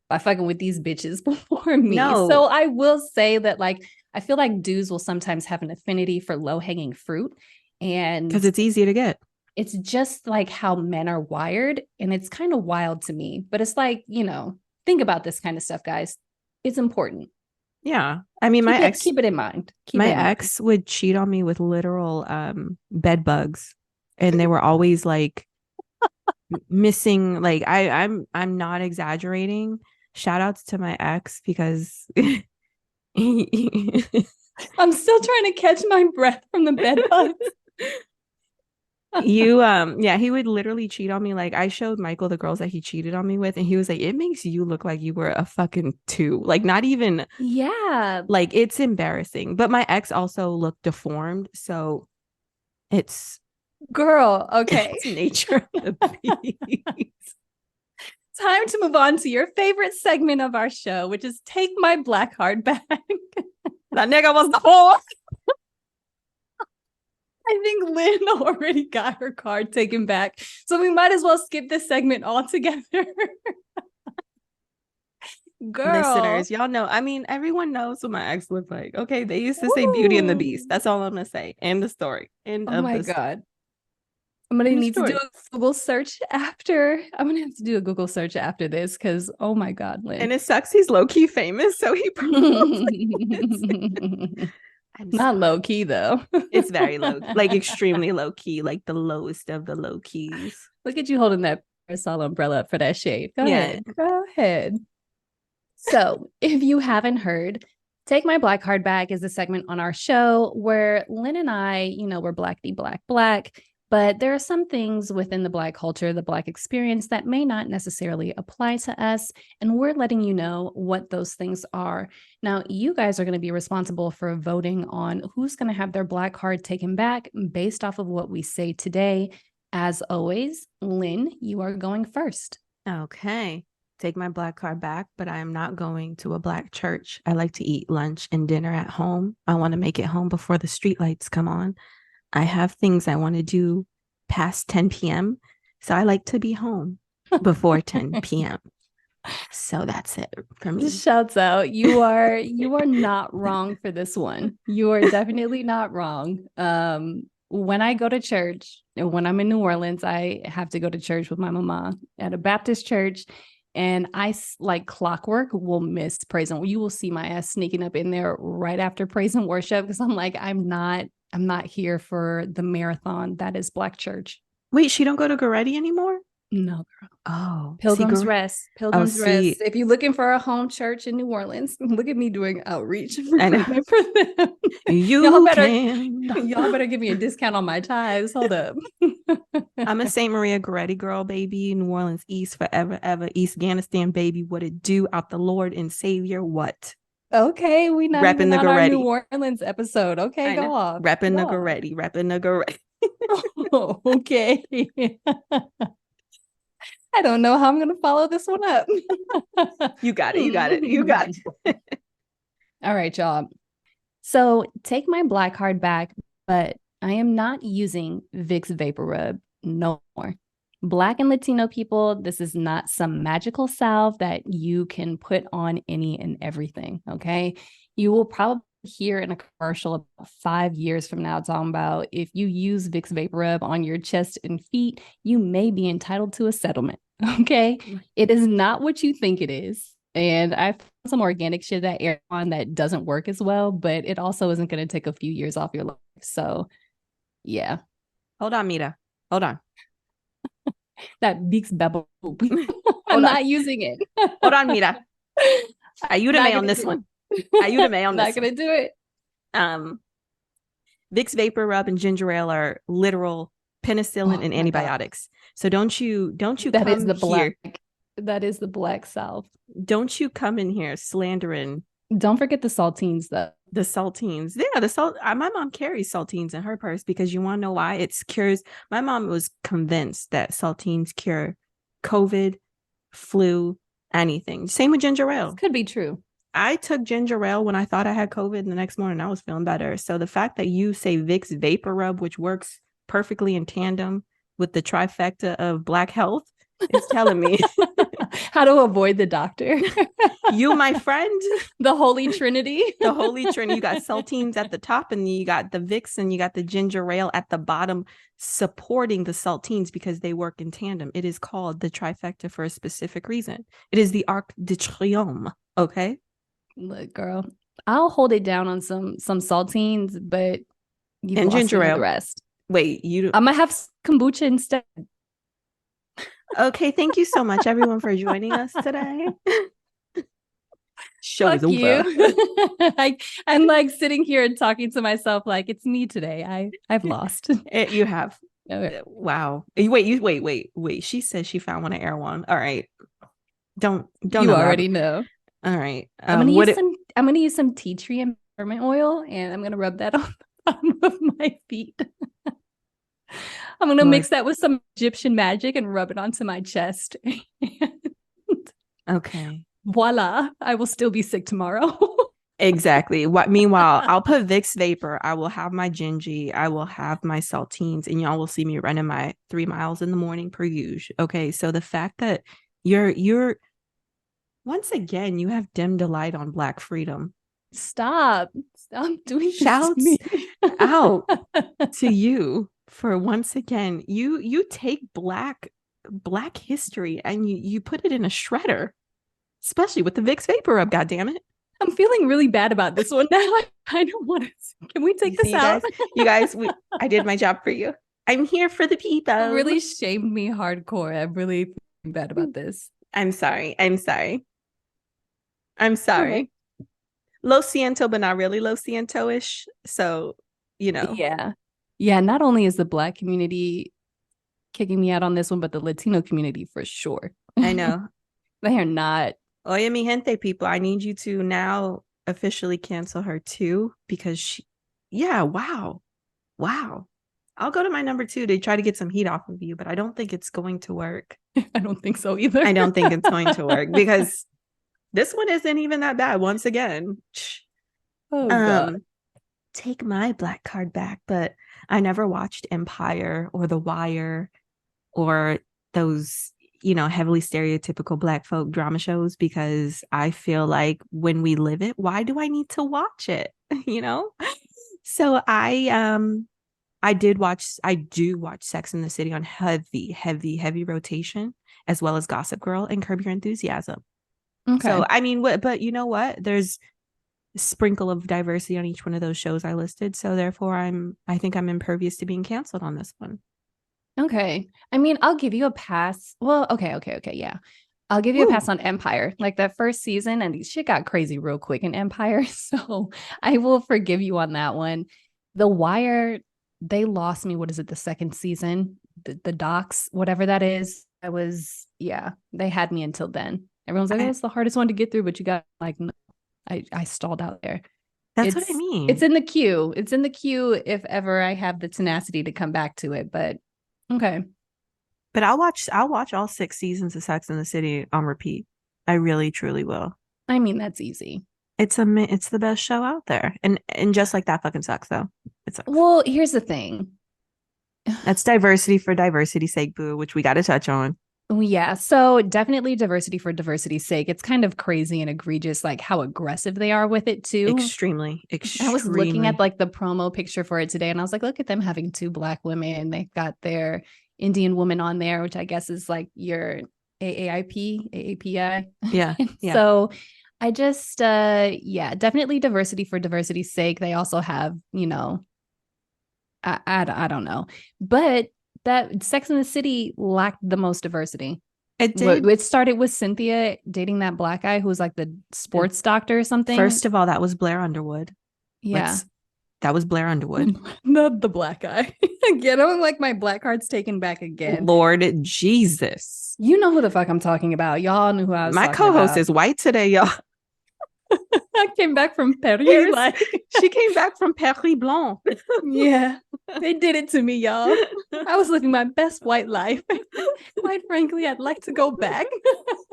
Speaker 1: by fucking with these bitches before me. So
Speaker 2: No,
Speaker 1: I will say that like I feel like dudes will sometimes have an affinity for low-hanging fruit.
Speaker 2: because
Speaker 1: And
Speaker 2: it's easier to get.
Speaker 1: it's just like how men are wired. And it's kind of wild to me. But it's like, think about this kind of stuff, guys. It's important.
Speaker 2: Yeah. I mean,
Speaker 1: Keep it in mind. Keep
Speaker 2: my
Speaker 1: it in mind.
Speaker 2: ex would cheat on me with literal bed bugs. And they were always like missing, like I'm not exaggerating. Shout outs to my ex because
Speaker 1: I'm still trying to catch my breath from the bed bugs.
Speaker 2: yeah, he would literally cheat on me. Like I showed Michael the girls that he cheated on me with, and he was like, it makes you look like you were a fucking two. Like not even
Speaker 1: Yeah.
Speaker 2: like it's embarrassing. But my ex also looked deformed, so it's
Speaker 1: Girl, okay.
Speaker 2: it's nature of the beast.
Speaker 1: Time to move on to your favorite segment of our show, which is Take My Black Heart Back.
Speaker 2: That nigga was the fourth.
Speaker 1: I think Lynn already got her card taken back. So we might as well skip this segment altogether. Girl.
Speaker 2: Listeners, y'all know. I mean, everyone knows what my ex looked like. Okay, they used to say Beauty and the Beast.
Speaker 1: Woo.
Speaker 2: That's all I'm gonna say. End the story. End
Speaker 1: Oh
Speaker 2: of
Speaker 1: my
Speaker 2: this.
Speaker 1: God. I'm gonna
Speaker 2: End the
Speaker 1: need to do
Speaker 2: story.
Speaker 1: a Google search after. I'm gonna have to do a Google search after this because oh my God, Lynn.
Speaker 2: And it sucks. He's low key famous, so he probably. I'm
Speaker 1: Not
Speaker 2: sorry.
Speaker 1: low key though.
Speaker 2: It's very low, like extremely low key, like the lowest of the low keys.
Speaker 1: Look at you holding that parasol umbrella up for that shade. Go
Speaker 2: Yeah.
Speaker 1: ahead. Go ahead. So, if you haven't heard, Take My Black Card Back is a segment on our show where Lynn and I, we're blackity black, black, but there are some things within the Black culture, the Black experience that may not necessarily apply to us. And we're letting you know what those things are. Now, you guys are going to be responsible for voting on who's going to have their Black card taken back based off of what we say today. As always, Lynn, you are going first.
Speaker 2: Okay. Take my black card back, but I am not going to a black church. I like to eat lunch and dinner at home. I want to make it home before the streetlights come on. I have things I want to do past 10 p.m. So I like to be home before 10 p.m. So that's it for me.
Speaker 1: Just shouts out. You are not wrong for this one. You are definitely not wrong. When I go to church, when I'm in New Orleans, I have to go to church with my mama at a Baptist church. And I like clockwork will miss praise and you will see my ass sneaking up in there right after praise and worship because I'm like, I'm not here for the marathon that is Black church.
Speaker 2: Wait, she don't go to Goretti anymore?
Speaker 1: No, girl.
Speaker 2: Oh, see,
Speaker 1: Pilgrim's Rest.
Speaker 2: oh,
Speaker 1: Pilgrim's Rest.
Speaker 2: see,
Speaker 1: If you're looking for a home church in New Orleans, look at me doing outreach
Speaker 2: I know.
Speaker 1: recruitment for them. y'all
Speaker 2: You
Speaker 1: better
Speaker 2: can.
Speaker 1: y'all better give me a discount on my tithes. Hold up.
Speaker 2: I'm a St. Maria Goretti girl, baby. New Orleans East forever, ever. East Afghanistan, baby. What it do out the Lord and Savior? What?
Speaker 1: Okay, we not
Speaker 2: Repping
Speaker 1: even
Speaker 2: the
Speaker 1: on our New
Speaker 2: Goretti.
Speaker 1: Orleans episode. Okay,
Speaker 2: I
Speaker 1: go
Speaker 2: know.
Speaker 1: off.
Speaker 2: Repping
Speaker 1: Go
Speaker 2: the
Speaker 1: off.
Speaker 2: Goretti. Repping the Goretti.
Speaker 1: Oh, okay. I don't know how I'm gonna follow this one up.
Speaker 2: You got it. You got it. You got it.
Speaker 1: All right, y'all. So take my Black card back, but I am not using Vicks Vapor Rub no more. Black and Latino people, this is not some magical salve that you can put on any and everything. Okay. You will probably hear in a commercial about 5 years from now talking about if you use Vicks Vapor Rub on your chest and feet, you may be entitled to a settlement. Okay. It is not what you think it is. And I found some organic shit that air on that doesn't work as well, but it also isn't going to take a few years off your life. So, yeah,
Speaker 2: Hold on, Mita. Hold on.
Speaker 1: that Vicks Bubble. I'm
Speaker 2: Hold on.
Speaker 1: not using it.
Speaker 2: Hold on, Mita. Ayúdame on this one. Ayúdame on
Speaker 1: Not
Speaker 2: this
Speaker 1: gonna
Speaker 2: one.
Speaker 1: do it.
Speaker 2: Vicks Vapor Rub and ginger ale are literal penicillin
Speaker 1: Oh
Speaker 2: and
Speaker 1: my god,
Speaker 2: antibiotics. So don't you
Speaker 1: that is
Speaker 2: come
Speaker 1: the
Speaker 2: here.
Speaker 1: black. That is the black salve.
Speaker 2: Don't you come in here slandering
Speaker 1: Don't forget the saltines though.
Speaker 2: the saltines. Yeah, the salt. My mom carries saltines in her purse because you want to know why? It's cures. My mom was convinced that saltines cure COVID, flu, anything. Same with ginger
Speaker 1: This
Speaker 2: ale.
Speaker 1: could be true.
Speaker 2: I took ginger ale when I thought I had COVID, and the next morning I was feeling better. So the fact that you say Vicks Vapor Rub, which works perfectly in tandem with the trifecta of Black health, is telling me
Speaker 1: How to avoid the doctor.
Speaker 2: you, my friend,
Speaker 1: The Holy Trinity.
Speaker 2: the Holy Trinity. You got saltines at the top, and you got the Vicks, and you got the ginger ale at the bottom, supporting the saltines because they work in tandem. It is called the trifecta for a specific reason. It is the Arc de Triomphe. Okay.
Speaker 1: Look, girl, I'll hold it down on some saltines, but you've
Speaker 2: And
Speaker 1: lost
Speaker 2: ginger
Speaker 1: me on
Speaker 2: ale.
Speaker 1: the rest.
Speaker 2: Wait, you
Speaker 1: I'm gonna have kombucha instead.
Speaker 2: okay? Thank you so much, everyone, for joining us today. Show is
Speaker 1: Fuck
Speaker 2: over.
Speaker 1: you. I'm like sitting here and talking to myself like it's me today. I've lost.
Speaker 2: You have.
Speaker 1: Okay.
Speaker 2: Wow. Wait. She said she found one at Erewhon. All right. Don't
Speaker 1: You
Speaker 2: elaborate.
Speaker 1: already know.
Speaker 2: All right.
Speaker 1: I'm gonna use some tea tree and peppermint oil, and I'm gonna rub that on the bottom of my feet. I'm gonna
Speaker 2: Lord. Like,
Speaker 1: mix that with some Egyptian magic and rub it onto my chest.
Speaker 2: okay.
Speaker 1: Voila! I will still be sick tomorrow.
Speaker 2: Exactly. What? Meanwhile, I'll put Vicks Vapor. I will have my gingy. I will have my saltines, and y'all will see me running my 3 miles in the morning per usual. Okay. So the fact that you're once again, you have dim delight on Black freedom.
Speaker 1: Stop doing
Speaker 2: Shouts
Speaker 1: this
Speaker 2: out to you for once again, you take black history and you put it in a shredder, especially with the Vicks Vapor Rub. God damn it!
Speaker 1: I'm feeling really bad about this one now. I don't want to. Can we take this out?
Speaker 2: You guys, I did my job for you. I'm here for the people.
Speaker 1: You really shamed me hardcore. I'm really feeling bad about this.
Speaker 2: I'm sorry.
Speaker 1: Okay.
Speaker 2: Lo siento, but not really lo siento-ish. So,
Speaker 1: Yeah. Not only is the Black community kicking me out on this one, but the Latino community for sure.
Speaker 2: I know.
Speaker 1: They are not.
Speaker 2: Oye, mi gente, people, I need you to now officially cancel her too, because wow. I'll go to my number 2 to try to get some heat off of you, but I don't think it's going to work.
Speaker 1: I don't think so either.
Speaker 2: I don't think it's going to work because this one isn't even that bad. Once again,
Speaker 1: God.
Speaker 2: take my black card back, but I never watched Empire or The Wire or those, heavily stereotypical Black folk drama shows because I feel like when we live it, why do I need to watch it? So I do watch Sex in the City on heavy rotation, as well as Gossip Girl and Curb Your Enthusiasm. Okay. So I mean, but you know what? There's a sprinkle of diversity on each one of those shows I listed. So therefore I think I'm impervious to being canceled on this one.
Speaker 1: Okay. I mean, I'll give you a pass. Well, okay. Yeah. I'll give you a pass on Empire. Like that first season, and shit got crazy real quick in Empire. So I will forgive you on that one. The Wire, they lost me. What is it? The second season, the docs, whatever that is. They had me until then. Everyone's like, it's the hardest one to get through, but you got like, no, I stalled out there.
Speaker 2: That's what I mean.
Speaker 1: It's in the queue. It's in the queue if ever I have the tenacity to come back to it. But okay.
Speaker 2: But I'll watch all 6 seasons of Sex in the City on repeat. I really, truly will.
Speaker 1: I mean, that's easy.
Speaker 2: It's the best show out there. And just like that fucking sucks though. It sucks.
Speaker 1: Well, here's the thing.
Speaker 2: That's diversity for diversity's sake, boo, which we got to touch on.
Speaker 1: Yeah, so definitely diversity for diversity's sake. It's kind of crazy and egregious, like how aggressive they are with it too.
Speaker 2: Extremely,
Speaker 1: I was looking at
Speaker 2: extremely.
Speaker 1: like the promo picture for it today, and I was like, look at them having two black women, and they've got their Indian woman on there, which I guess is like your AAPI.
Speaker 2: Yeah, yeah.
Speaker 1: So I just yeah, definitely diversity for diversity's sake. They also have, I don't know. But that Sex in the City lacked the most diversity.
Speaker 2: It did.
Speaker 1: It started with Cynthia dating that black guy who was like the sports doctor or something.
Speaker 2: First of all, that was Blair Underwood.
Speaker 1: Yeah.
Speaker 2: That was Blair Underwood.
Speaker 1: Not the black guy. Again, I'm like my black card's taken back again.
Speaker 2: Lord Jesus.
Speaker 1: You know who the fuck I'm talking about. Y'all knew who I was
Speaker 2: My
Speaker 1: talking
Speaker 2: co-host
Speaker 1: about.
Speaker 2: is white today, y'all.
Speaker 1: I came back from Paris. Like
Speaker 2: She came back from Paris Blanc.
Speaker 1: yeah, they did it to me, y'all. I was living my best white life. Quite frankly, I'd like to go back.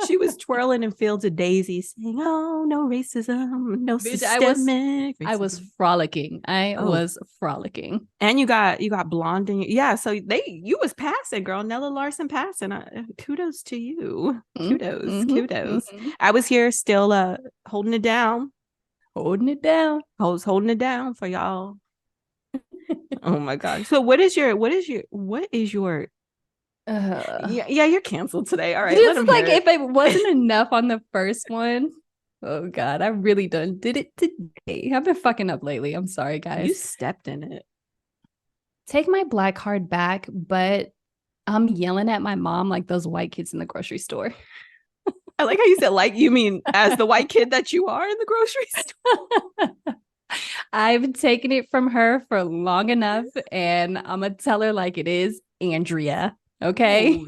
Speaker 2: She was twirling in fields of daisies, saying, "Oh, no racism, no
Speaker 1: Bitch,
Speaker 2: systemic racism."
Speaker 1: I was frolicking. I was frolicking.
Speaker 2: And you got blonde in yeah. So you was passing, girl. Nella Larson passing. Kudos to you. Kudos, kudos. I was here still holding it down.
Speaker 1: Holding it down.
Speaker 2: I was holding it down for y'all. Oh my god. So what is your yeah, you're canceled today. All right.
Speaker 1: Just like if it wasn't enough on the first one. Oh god, I really did it today. I've been fucking up lately. I'm sorry, guys.
Speaker 2: You stepped in it.
Speaker 1: Take my black card back, but I'm yelling at my mom like those white kids in the grocery store.
Speaker 2: I like how you said, like, you mean as the white kid that you are in the grocery store?
Speaker 1: I've taken it from her for long enough, and I'm gonna tell her like it is, Andrea. Okay,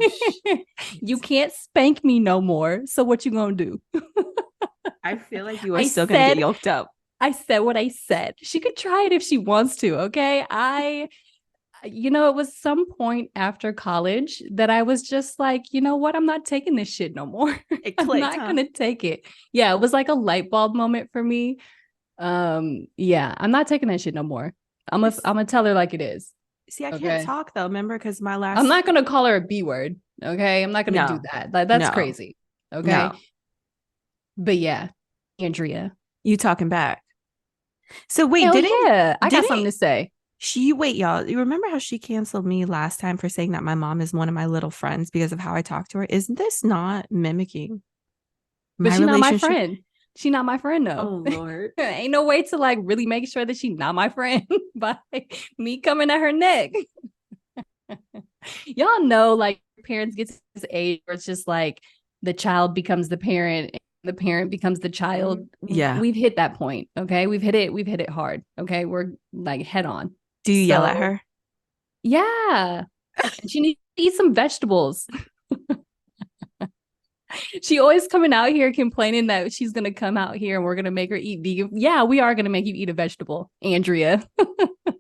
Speaker 1: you can't spank me no more. So what you gonna do?
Speaker 2: I feel like you are still gonna get yoked up.
Speaker 1: I said what I said. She could try it if she wants to. Okay, it was some point after college that I was just like, you know what? I'm not taking this shit no more. I'm not gonna take it. Yeah, it was like a light bulb moment for me. Yeah, I'm not taking that shit no more. I'm gonna tell her like it is.
Speaker 2: See, I can't talk though. Remember, because
Speaker 1: I'm not gonna call her a B word. Okay, I'm not gonna do that. That's crazy. Okay, but yeah, Andrea,
Speaker 2: you talking back? So wait, I
Speaker 1: got something to say.
Speaker 2: Wait, y'all. You remember how she canceled me last time for saying that my mom is one of my little friends because of how I talk to her? Isn't this not mimicking
Speaker 1: my relationship? Not my friend. She not my friend though.
Speaker 2: Oh Lord.
Speaker 1: Ain't no way to like really make sure that she not my friend by me coming at her neck. Y'all know like parents get to this age where it's just like the child becomes the parent, the parent becomes the child.
Speaker 2: Yeah.
Speaker 1: We've hit that point. Okay. We've hit it hard. Okay. We're like head on.
Speaker 2: Do you yell at her?
Speaker 1: Yeah. She needs to eat some vegetables. She always coming out here complaining that she's gonna come out here and we're gonna make her eat vegan. Yeah, we are gonna make you eat a vegetable, Andrea.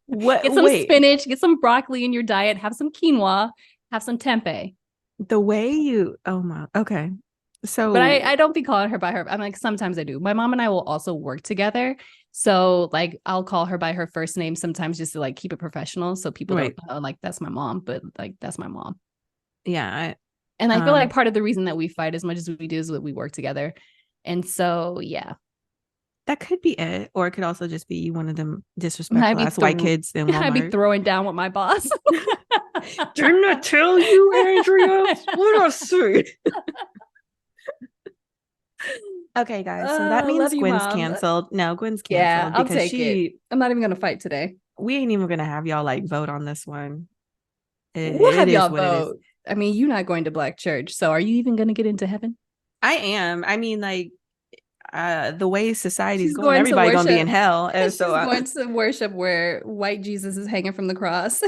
Speaker 2: What?
Speaker 1: Get some spinach, get some broccoli in your diet, have some quinoa, have some tempeh.
Speaker 2: The way you, oh my, okay. So,
Speaker 1: but I don't be calling her by her. I'm like, sometimes I do. My mom and I will also work together. So like I'll call her by her first name sometimes just to like keep it professional. So people don't know like that's my mom, but like that's my mom.
Speaker 2: Yeah.
Speaker 1: And I feel like part of the reason that we fight as much as we do is that we work together. And so, yeah.
Speaker 2: That could be it. Or it could also just be one of them disrespectful ass white kids in Walmart.
Speaker 1: I'd be throwing down with my boss.
Speaker 2: Didn't I tell you, Andrea? What I say? Okay, guys. So that means Gwen's canceled. No, Gwen's canceled.
Speaker 1: Yeah, I'll take it. I'm not even going to fight today.
Speaker 2: We ain't even going to have y'all like vote on this one.
Speaker 1: We'll have y'all vote. I mean, you're not going to black church, so are you even going to get into heaven?
Speaker 2: I am. I mean, like, the way society's going, everybody's going to be in hell. And
Speaker 1: so going to worship where white Jesus is hanging from the cross.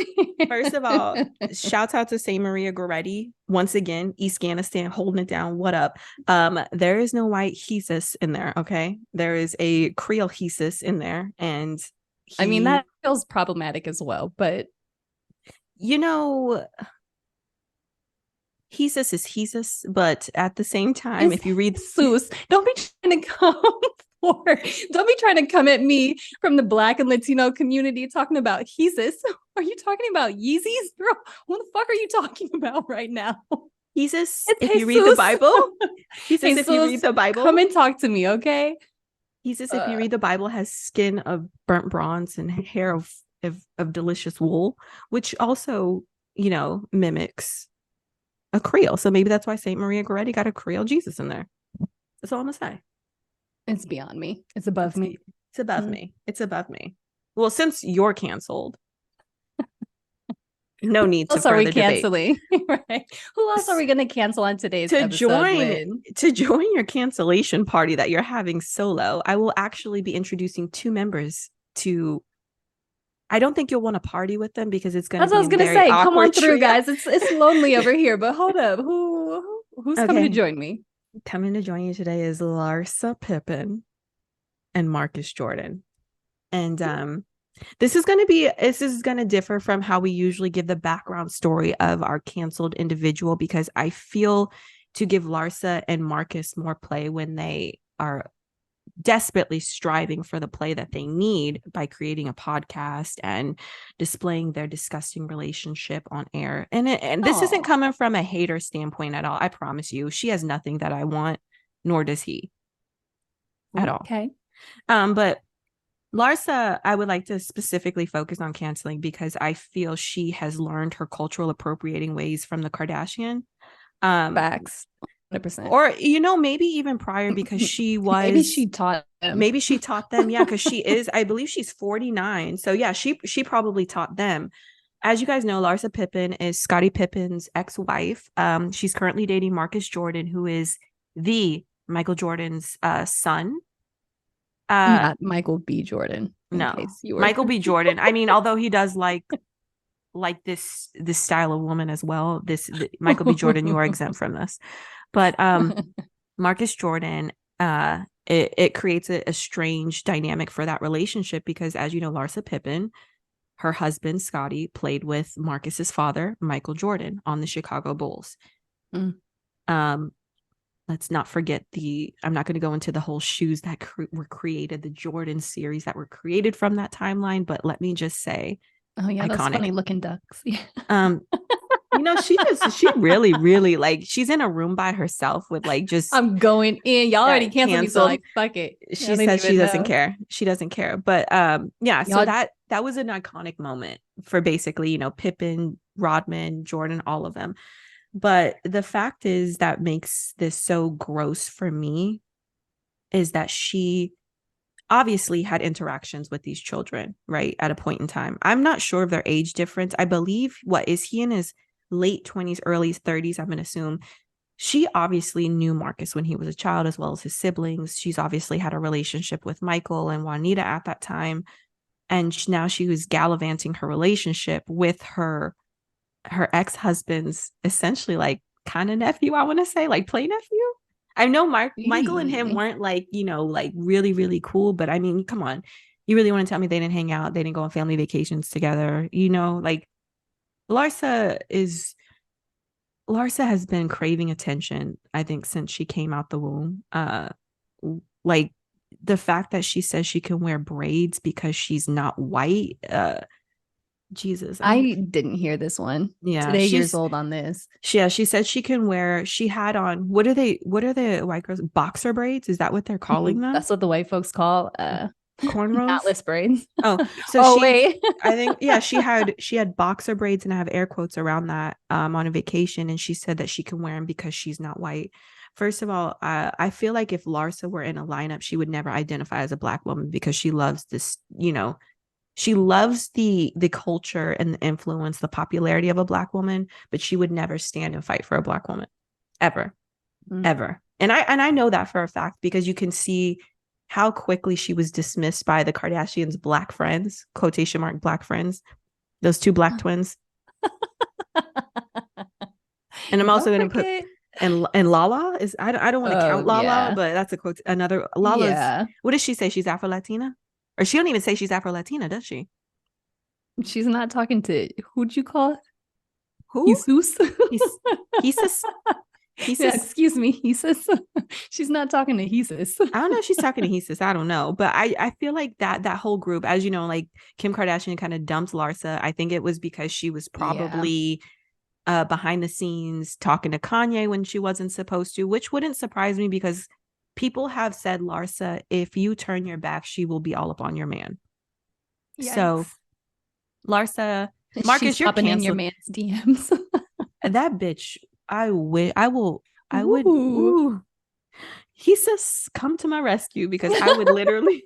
Speaker 2: First of all, shouts out to Saint Maria Goretti. Once again, East Afghanistan holding it down. What up? There is no white Jesus in there, okay? There is a Creole Jesus in there. And
Speaker 1: I mean, that feels problematic as well, but
Speaker 2: you know, Jesus is Jesus, but at the same time, if you read
Speaker 1: Jesus, don't be trying to come Or don't be trying to come at me from the Black and Latino community talking about Jesus. Are you talking about Yeezys? Girl, what the fuck are you talking about right now?
Speaker 2: Jesus,
Speaker 1: It's
Speaker 2: if you read the
Speaker 1: Jesus.
Speaker 2: Bible, Jesus, if you read
Speaker 1: Jesus,
Speaker 2: the
Speaker 1: come
Speaker 2: Bible,
Speaker 1: and talk to me, okay?
Speaker 2: Jesus, if you read the Bible, has skin of burnt bronze and hair of delicious wool, which also, mimics a Creole. So maybe that's why Saint Maria Goretti got a Creole Jesus in there. That's all I'm gonna say.
Speaker 1: It's beyond me. It's above me.
Speaker 2: It's above me. It's above me. Well, since you're canceled, no need
Speaker 1: Who
Speaker 2: to
Speaker 1: else are we
Speaker 2: further debate.
Speaker 1: canceling? Right. Who else are we going to cancel on today's
Speaker 2: To
Speaker 1: episode,
Speaker 2: join
Speaker 1: Lynn?
Speaker 2: to join your cancellation party that you're having solo, I will actually be introducing two members to. I don't think you'll want to party with them because it's going to
Speaker 1: That's what I
Speaker 2: be
Speaker 1: was
Speaker 2: a
Speaker 1: gonna
Speaker 2: very
Speaker 1: say. Come on
Speaker 2: awkward
Speaker 1: through,
Speaker 2: trio.
Speaker 1: guys. It's lonely over here, but hold up. Who's coming to
Speaker 2: Okay,
Speaker 1: join me?
Speaker 2: coming to join you today is Larsa Pippen and Marcus Jordan. And this is going to differ from how we usually give the background story of our canceled individual, because I feel to give Larsa and Marcus more play when they are desperately striving for the play that they need by creating a podcast and displaying their disgusting relationship on air. And this isn't coming from a hater standpoint at all. I promise you, she has nothing that I want, nor does he at all.
Speaker 1: Okay.
Speaker 2: But Larsa, I would like to specifically focus on canceling because I feel she has learned her cultural appropriating ways from the Kardashian.
Speaker 1: Facts. 100%.
Speaker 2: Or, maybe even prior, because she was.
Speaker 1: Maybe she taught them.
Speaker 2: Maybe she taught them. Yeah, because she is, I believe she's 49. So yeah, she probably taught them. As you guys know, Larsa Pippen is Scottie Pippen's ex-wife. She's currently dating Marcus Jordan, who is the Michael Jordan's son.
Speaker 1: Not Michael B. Jordan.
Speaker 2: No, Michael B. Jordan. I mean, although he does like this style of woman as well. Michael B. Jordan, you are exempt from this. But Marcus Jordan, it creates a strange dynamic for that relationship because, as you know, Larsa Pippen, her husband Scottie, played with Marcus's father, Michael Jordan, on the Chicago Bulls. Let's not forget I'm not going to go into the whole shoes that were created, the Jordan series that were created from that timeline, but let me just say,
Speaker 1: oh yeah, iconic. Those funny looking ducks.
Speaker 2: She really, really, like, she's in a room by herself with just.
Speaker 1: I'm going in. Y'all already canceled me, so like, fuck it.
Speaker 2: She says she doesn't care. She doesn't care. But yeah, so that was an iconic moment for basically, Pippen, Rodman, Jordan, all of them. But the fact is that makes this so gross for me is that she obviously had interactions with these children, right, at a point in time. I'm not sure of their age difference. I believe, he in his late 20s, early 30s, I'm going to assume. She obviously knew Marcus when he was a child, as well as his siblings. She's obviously had a relationship with Michael and Juanita at that time. And now she was gallivanting her relationship with her ex-husband's essentially like kind of nephew, I want to say, like play nephew. I know Michael and him weren't like really, really cool, but I mean, come on. You really want to tell me they didn't hang out? They didn't go on family vacations together? Like Larsa has been craving attention, I think, since she came out the womb. Like the fact that she says she can wear braids because she's not white. Jesus.
Speaker 1: I didn't hear this one.
Speaker 2: Yeah.
Speaker 1: Today years old on this.
Speaker 2: She said she had on, what are the white girls? Boxer braids? Is that what they're calling them?
Speaker 1: That's what the white folks call
Speaker 2: cornrows?
Speaker 1: Knotless braids.
Speaker 2: Oh, so
Speaker 1: wait.
Speaker 2: I think, yeah, she had boxer braids, and I have air quotes around that on a vacation. And she said that she can wear them because she's not white. First of all, I feel like if Larsa were in a lineup, she would never identify as a Black woman because she loves this, she loves the culture and the influence, the popularity of a Black woman, but she would never stand and fight for a Black woman ever, ever. And I know that for a fact because you can see how quickly she was dismissed by the Kardashians' Black friends, quotation mark Black friends, those two Black twins. And I'm also going to put and Lala is I don't want to count Lala, but that's a quote. Another Lala's. What does she say? She's Afro-Latina? Or she don't even say she's Afro-Latina, does she?
Speaker 1: She's not talking to, who'd you call it?
Speaker 2: Who?
Speaker 1: Jesus.
Speaker 2: Jesus. He
Speaker 1: Yeah,
Speaker 2: says,
Speaker 1: excuse me. He says she's not talking to he says.
Speaker 2: I don't know if she's talking to he says, I don't know. But I feel like that whole group, as you know, like Kim Kardashian kind of dumps Larsa. I think it was because she was
Speaker 1: Yeah.
Speaker 2: probably behind the scenes talking to Kanye when she wasn't supposed to, which wouldn't surprise me because people have said, Larsa, if you turn your back, she will be all up on your man. So,
Speaker 1: Yikes.
Speaker 2: Larsa,
Speaker 1: She's
Speaker 2: Marcus, you're
Speaker 1: popping in your
Speaker 2: canceled.
Speaker 1: man's DMs.
Speaker 2: That bitch, I will, I would,
Speaker 1: Ooh.
Speaker 2: ooh, he says, come to my rescue because I would literally,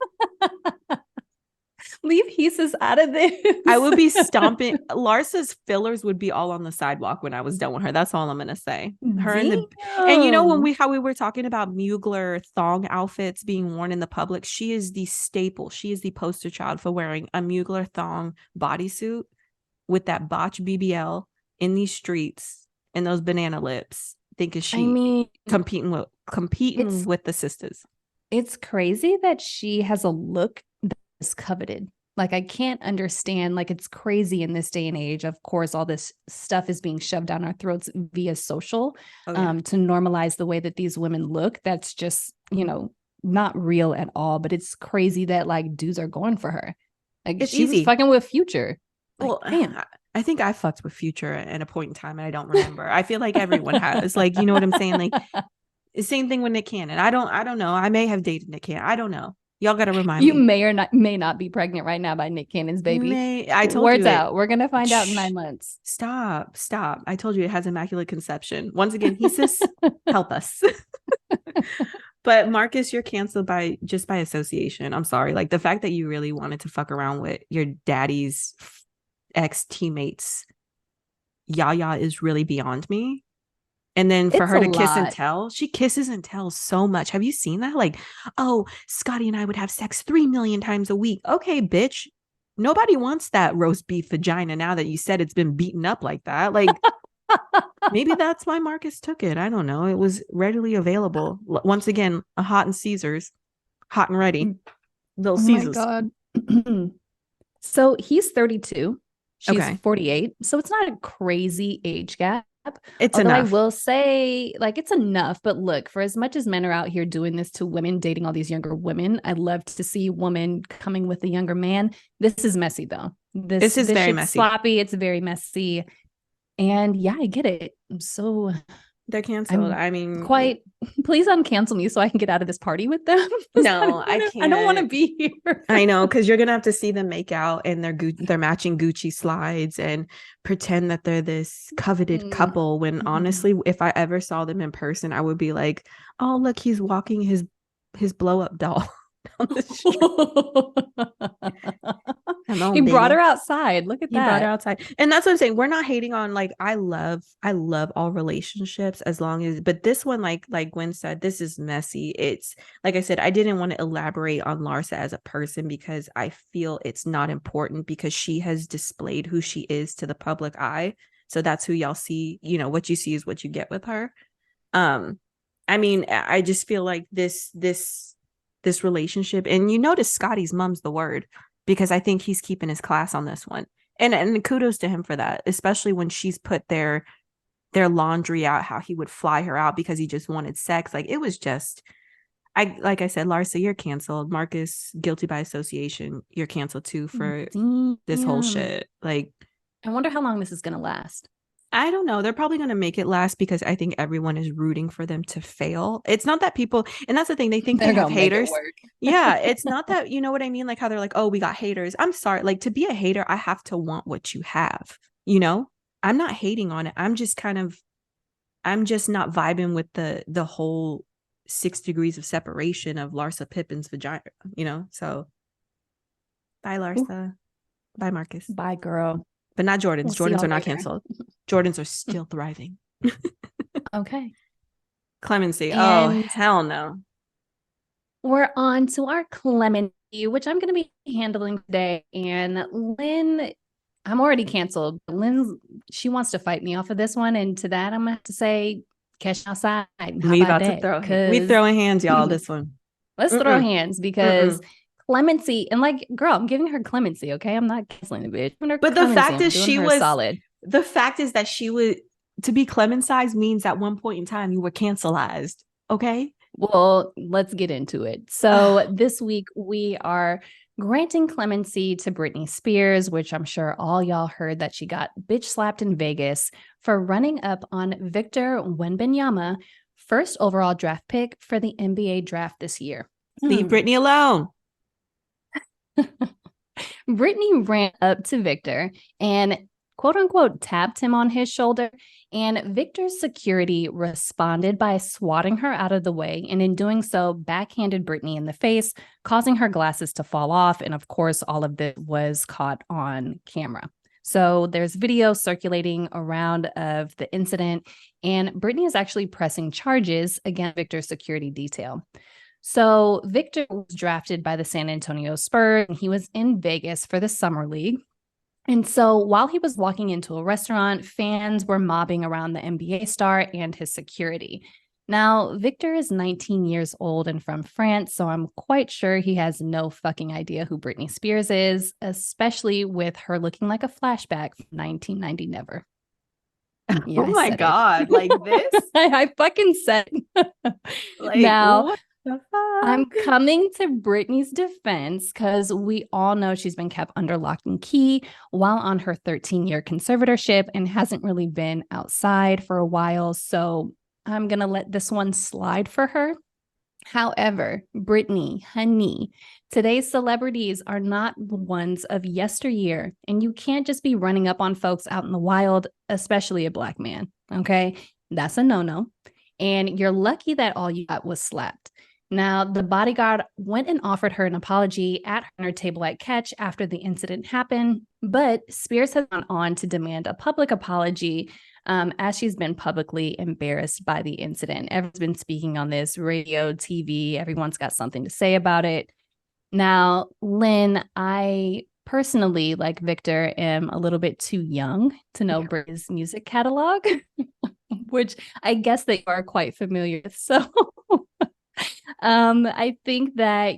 Speaker 1: Leave Hesus out of this.
Speaker 2: I would be stomping. Larsa's fillers would be all on the sidewalk when I was done with her. That's all I'm gonna say. Her and the and you know when
Speaker 1: Damn.
Speaker 2: how we were talking about Mugler thong outfits being worn in the public, she is the staple. She is the poster child for wearing a Mugler thong bodysuit with that botch BBL in these streets and those banana lips. Thinking
Speaker 1: I
Speaker 2: she
Speaker 1: mean,
Speaker 2: competing
Speaker 1: it's
Speaker 2: with the sisters.
Speaker 1: it's crazy that she has a look that's coveted. Like I can't understand. Like it's crazy in this day and age. Of course, all this stuff is being shoved down our throats via social
Speaker 2: Oh yeah,
Speaker 1: to normalize the way that these women look. That's just not real at all. But it's crazy that like dudes are going for her. Like
Speaker 2: it's
Speaker 1: she was
Speaker 2: easy.
Speaker 1: fucking with Future. Like
Speaker 2: Well,
Speaker 1: damn.
Speaker 2: I think I fucked with Future at a point in time and I don't remember. I feel like everyone has. Like, you know what I'm saying? Like, same thing with Nick Cannon. I don't know. I may have dated Nick Cannon. I don't know. Y'all got to remind
Speaker 1: You
Speaker 2: me.
Speaker 1: may not be pregnant right now by Nick Cannon's baby.
Speaker 2: May I told you
Speaker 1: Words
Speaker 2: it.
Speaker 1: out. We're gonna find out in
Speaker 2: Shh,
Speaker 1: 9 months.
Speaker 2: stop. I told you it has immaculate conception. Once again, he says, help us. But Marcus, you're canceled by just by association. I'm sorry. Like the fact that you really wanted to fuck around with your daddy's ex teammates, Yaya is really beyond me. And then for
Speaker 1: It's
Speaker 2: her
Speaker 1: a
Speaker 2: to kiss and
Speaker 1: lot.
Speaker 2: tell, she kisses and tells so much. Have you seen that? Like, oh, Scotty and I would have sex 3 million times a week. Okay, bitch. Nobody wants that roast beef vagina now that you said it's been beaten up like that. Like, maybe that's why Marcus took it. I don't know. It was readily available. Once again, a hot and Caesars, hot and ready. Little
Speaker 1: Oh my
Speaker 2: Caesars.
Speaker 1: God. So he's 32. She's
Speaker 2: Okay.
Speaker 1: 48. So it's not a crazy age gap.
Speaker 2: It's
Speaker 1: Although I
Speaker 2: enough.
Speaker 1: will say, like, it's enough. But look, for as much as men are out here doing this to women, dating all these younger women, I love to see a woman coming with a younger man. This is messy, though.
Speaker 2: This is
Speaker 1: This
Speaker 2: very
Speaker 1: shit's
Speaker 2: messy.
Speaker 1: sloppy. It's very messy. And yeah, I get it.
Speaker 2: They're canceled.
Speaker 1: I'm
Speaker 2: I mean,
Speaker 1: quite please uncancel me so I can get out of this party with them.
Speaker 2: no, I
Speaker 1: I don't want to
Speaker 2: can't.
Speaker 1: be here.
Speaker 2: I know, because you're gonna have to see them make out in their matching Gucci slides and pretend that they're this coveted couple. When honestly, if I ever saw them in person, I would be like, "Oh, look, he's walking his blow up doll down the street. Come
Speaker 1: He
Speaker 2: on,
Speaker 1: brought her
Speaker 2: baby."
Speaker 1: outside. Look at
Speaker 2: He brought her
Speaker 1: that.
Speaker 2: outside. And that's what I'm saying. We're not hating on like I love all relationships as long as but this one, like Gwen said, this is messy. It's like I said, I didn't want to elaborate on Larsa as a person because I feel it's not important because she has displayed who she is to the public eye. So that's who y'all see, what you see is what you get with her. Um, I mean, I just feel like this relationship, and you notice Scotty's mom's the word because I think he's keeping his class on this one. And kudos to him for that, especially when she's put their laundry out, how he would fly her out because he just wanted sex. Like it was just like I said, Larsa, you're canceled. Marcus, guilty by association, you're canceled too for this whole
Speaker 1: Damn.
Speaker 2: shit. Like
Speaker 1: I wonder how long this is going to last.
Speaker 2: I don't know. They're probably going to make it last because I think everyone is rooting for them to fail. It's not that people, and that's the thing, they think they
Speaker 1: They're
Speaker 2: have
Speaker 1: going to make it
Speaker 2: haters.
Speaker 1: work.
Speaker 2: Yeah, it's not that, you know what I mean? Like how they're like, oh, we got haters. I'm sorry. Like to be a hater, I have to want what you have, you know? I'm not hating on it. I'm just not vibing with the whole 6 degrees of separation of Larsa Pippen's vagina, So bye,
Speaker 1: Ooh,
Speaker 2: Larsa. Bye, Marcus.
Speaker 1: bye, girl.
Speaker 2: But not Jordan's.
Speaker 1: We'll see
Speaker 2: Jordan's
Speaker 1: y'all
Speaker 2: are not
Speaker 1: later.
Speaker 2: canceled. Jordan's are still thriving.
Speaker 1: Okay.
Speaker 2: Clemency. Oh,
Speaker 1: And
Speaker 2: hell no.
Speaker 1: we're on to our Clemency, which I'm going to be handling today. And Lynn, I'm already canceled. Lynn, she wants to fight me off of this one. And to that, I'm going to have to say, catch me outside. How
Speaker 2: We
Speaker 1: about
Speaker 2: about to
Speaker 1: that?
Speaker 2: throw we
Speaker 1: Because
Speaker 2: throwing hands, y'all. This one.
Speaker 1: let's throw
Speaker 2: Mm-mm.
Speaker 1: hands because
Speaker 2: Mm-mm.
Speaker 1: Clemency, and like, girl, I'm giving her Clemency, okay? I'm not canceling the bitch. I'm giving her
Speaker 2: But
Speaker 1: Clemency. I'm doing her solid.
Speaker 2: the fact is that she would to be clemencized means at one point in time you were cancelized. Okay.
Speaker 1: Well, let's get into it. So this week we are granting clemency to Britney Spears, which I'm sure all y'all heard that she got bitch slapped in Vegas for running up on Victor Wembanyama, first overall draft pick for the NBA draft this year.
Speaker 2: Leave Britney alone.
Speaker 1: Britney ran up to Victor and quote unquote tapped him on his shoulder. And Victor's security responded by swatting her out of the way. And in doing so, backhanded Britney in the face, causing her glasses to fall off. And of course, all of this was caught on camera. So there's video circulating around of the incident. And Britney is actually pressing charges against Victor's security detail. So Victor was drafted by the San Antonio Spurs, and he was in Vegas for the Summer League. And so while he was walking into a restaurant, fans were mobbing around the NBA star and his security. Now, Victor is 19 years old and from France, so I'm quite sure he has no fucking idea who Britney Spears is, especially with her looking like a flashback from 1990 Never.
Speaker 2: Yeah, oh my God, like this?
Speaker 1: I fucking said.
Speaker 2: Like,
Speaker 1: now,
Speaker 2: what the fuck?
Speaker 1: I'm coming to Britney's defense because we all know she's been kept under lock and key while on her 13-year conservatorship and hasn't really been outside for a while. So I'm going to let this one slide for her. However, Britney, honey, today's celebrities are not the ones of yesteryear, and you can't just be running up on folks out in the wild, especially a Black man, okay? That's a no-no, and you're lucky that all you got was slapped. Now, the bodyguard went and offered her an apology at her table at Catch after the incident happened, but Spears has gone on to demand a public apology as she's been publicly embarrassed by the incident. Everyone's been speaking on this, radio, TV, everyone's got something to say about it. Now, Lynn, I personally, like Victor, am a little bit too young to know Britney's music catalog, which I guess they are quite familiar with. So I think that,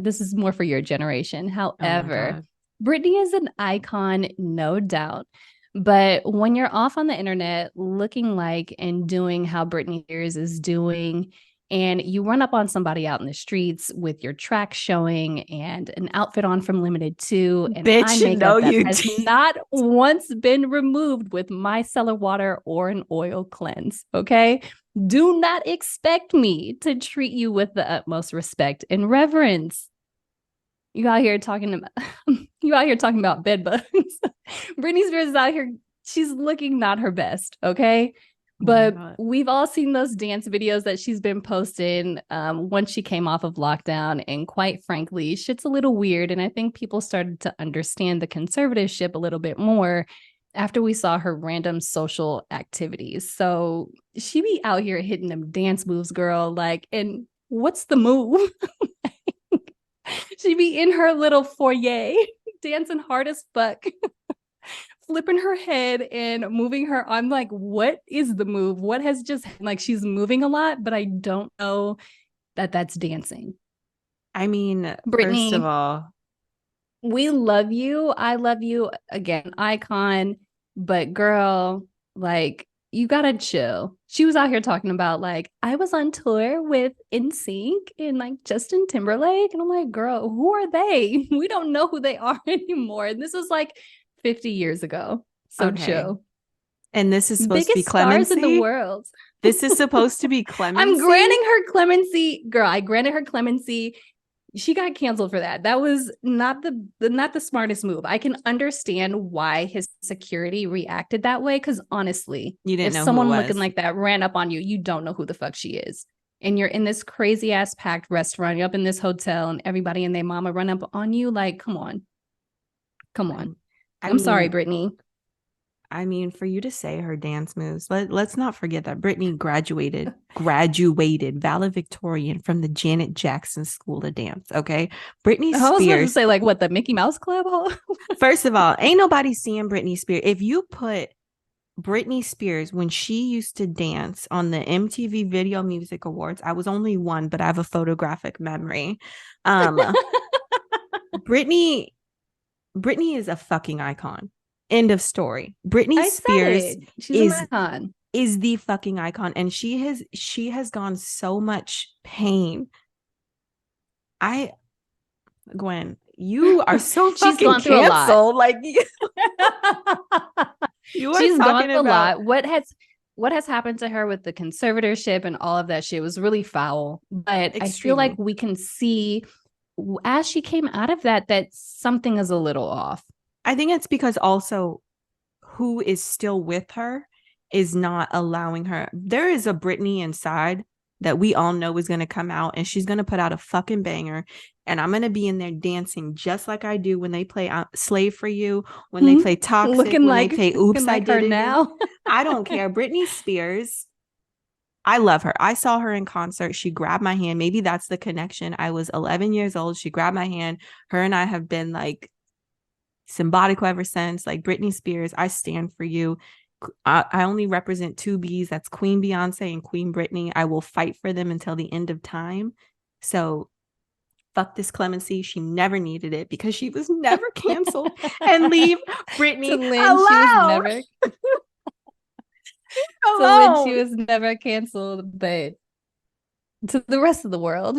Speaker 1: this is more for your generation. However, Britney is an icon, no doubt. But when you're off on the internet looking like and doing how Britney Spears is doing, and you run up on somebody out in the streets with your track showing and an outfit on from Limited 2 and eye makeup that has not once been removed with micellar water or an oil cleanse, okay? Do not expect me to treat you with the utmost respect and reverence. You out here talking about bed bugs. Britney Spears is out here. She's looking not her best, okay? But we've all seen those dance videos that she's been posting once she came off of lockdown. And quite frankly, shit's a little weird. And I think people started to understand the conservatorship a little bit more after we saw her random social activities. So she be out here hitting them dance moves, girl. Like, and what's the move? She be in her little foyer dancing hard as fuck, flipping her head and moving her. I'm like, what is the move? What has just, like, she's moving a lot, but I don't know that that's dancing.
Speaker 2: I mean,
Speaker 1: Britney,
Speaker 2: first of all,
Speaker 1: we love you. I love you. Again, icon, but girl, like, you gotta chill. She was out here talking about, like, I was on tour with NSYNC and like Justin Timberlake. And I'm like, girl, who are they? We don't know who they are anymore. And this was like 50 years ago. So chill.
Speaker 2: And this is supposed to be clemency?
Speaker 1: Stars in the world.
Speaker 2: This is supposed to be clemency?
Speaker 1: I'm granting her clemency. Girl, I granted her clemency. She got canceled for that. That was not the smartest move. I can understand why his security reacted that way, because honestly,
Speaker 2: you didn't know
Speaker 1: if someone looking like that ran up on you, you don't know who the fuck she is. And you're in this crazy ass packed restaurant, you're up in this hotel, and everybody and their mama run up on you. Like, come on. I'm sorry, Britney.
Speaker 2: I mean, for you to say her dance moves, let's not forget that Britney graduated valedictorian from the Janet Jackson School of Dance. Okay, Britney Spears. I was
Speaker 1: about to say, like, what, the Mickey Mouse Club?
Speaker 2: First of all, ain't nobody seeing Britney Spears. If you put Britney Spears when she used to dance on the MTV Video Music Awards, I was only one, but I have a photographic memory. Britney is a fucking icon. End of story. Britney
Speaker 1: I said
Speaker 2: Spears
Speaker 1: it. She's an
Speaker 2: is
Speaker 1: icon.
Speaker 2: is the fucking icon, and she has gone so much pain. I Gwen, you are so
Speaker 1: She's
Speaker 2: fucking
Speaker 1: gone through a lot.
Speaker 2: canceled. Like you are
Speaker 1: She's gone
Speaker 2: talking
Speaker 1: through a
Speaker 2: about
Speaker 1: lot. What has happened to her with the conservatorship and all of that shit was really foul. But I feel like
Speaker 2: extremely.
Speaker 1: we can see as she came out of that something is a little off.
Speaker 2: I think it's because also who is still with her is not allowing her. There is a Britney inside that we all know is going to come out, and she's going to put out a fucking banger. And I'm going to be in there dancing just like I do when they play Slave for You, when they play Toxic, when they play Oops, I Did
Speaker 1: her
Speaker 2: It Again.
Speaker 1: now.
Speaker 2: I don't care. Britney Spears, I love her. I saw her in concert. She grabbed my hand. Maybe that's the connection. I was 11 years old. She grabbed my hand. Her and I have been like symbolic ever since. Like Britney Spears, I stand for you. I only represent two B's. That's Queen Beyonce and Queen Britney. I will fight for them until the end of time. So fuck this clemency. She never needed it because she was never canceled. And leave Britney
Speaker 1: To Lynn,
Speaker 2: alone.
Speaker 1: she was never. So Lynn, she was never canceled, but to the rest of the world.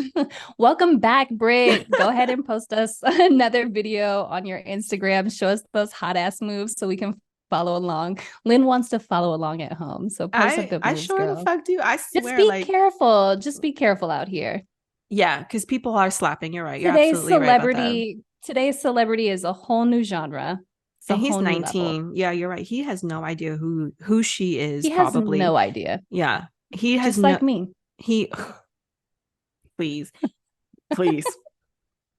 Speaker 1: Welcome back, Brit. Go ahead and post us another video on your Instagram. Show us those hot ass moves so we can follow along. Lynn wants to follow along at home. So post up the moves,
Speaker 2: I sure
Speaker 1: girl.
Speaker 2: the fuck do. I swear,
Speaker 1: just be careful. Just be careful out here.
Speaker 2: Yeah, because people are slapping. You're right. You're
Speaker 1: Today's
Speaker 2: absolutely right about that.
Speaker 1: Today's celebrity is a whole new genre. It's
Speaker 2: and he's
Speaker 1: whole
Speaker 2: 19. Yeah, you're right. He has no idea who she is.
Speaker 1: He has
Speaker 2: probably
Speaker 1: no idea.
Speaker 2: Yeah, he has
Speaker 1: just like me.
Speaker 2: He please.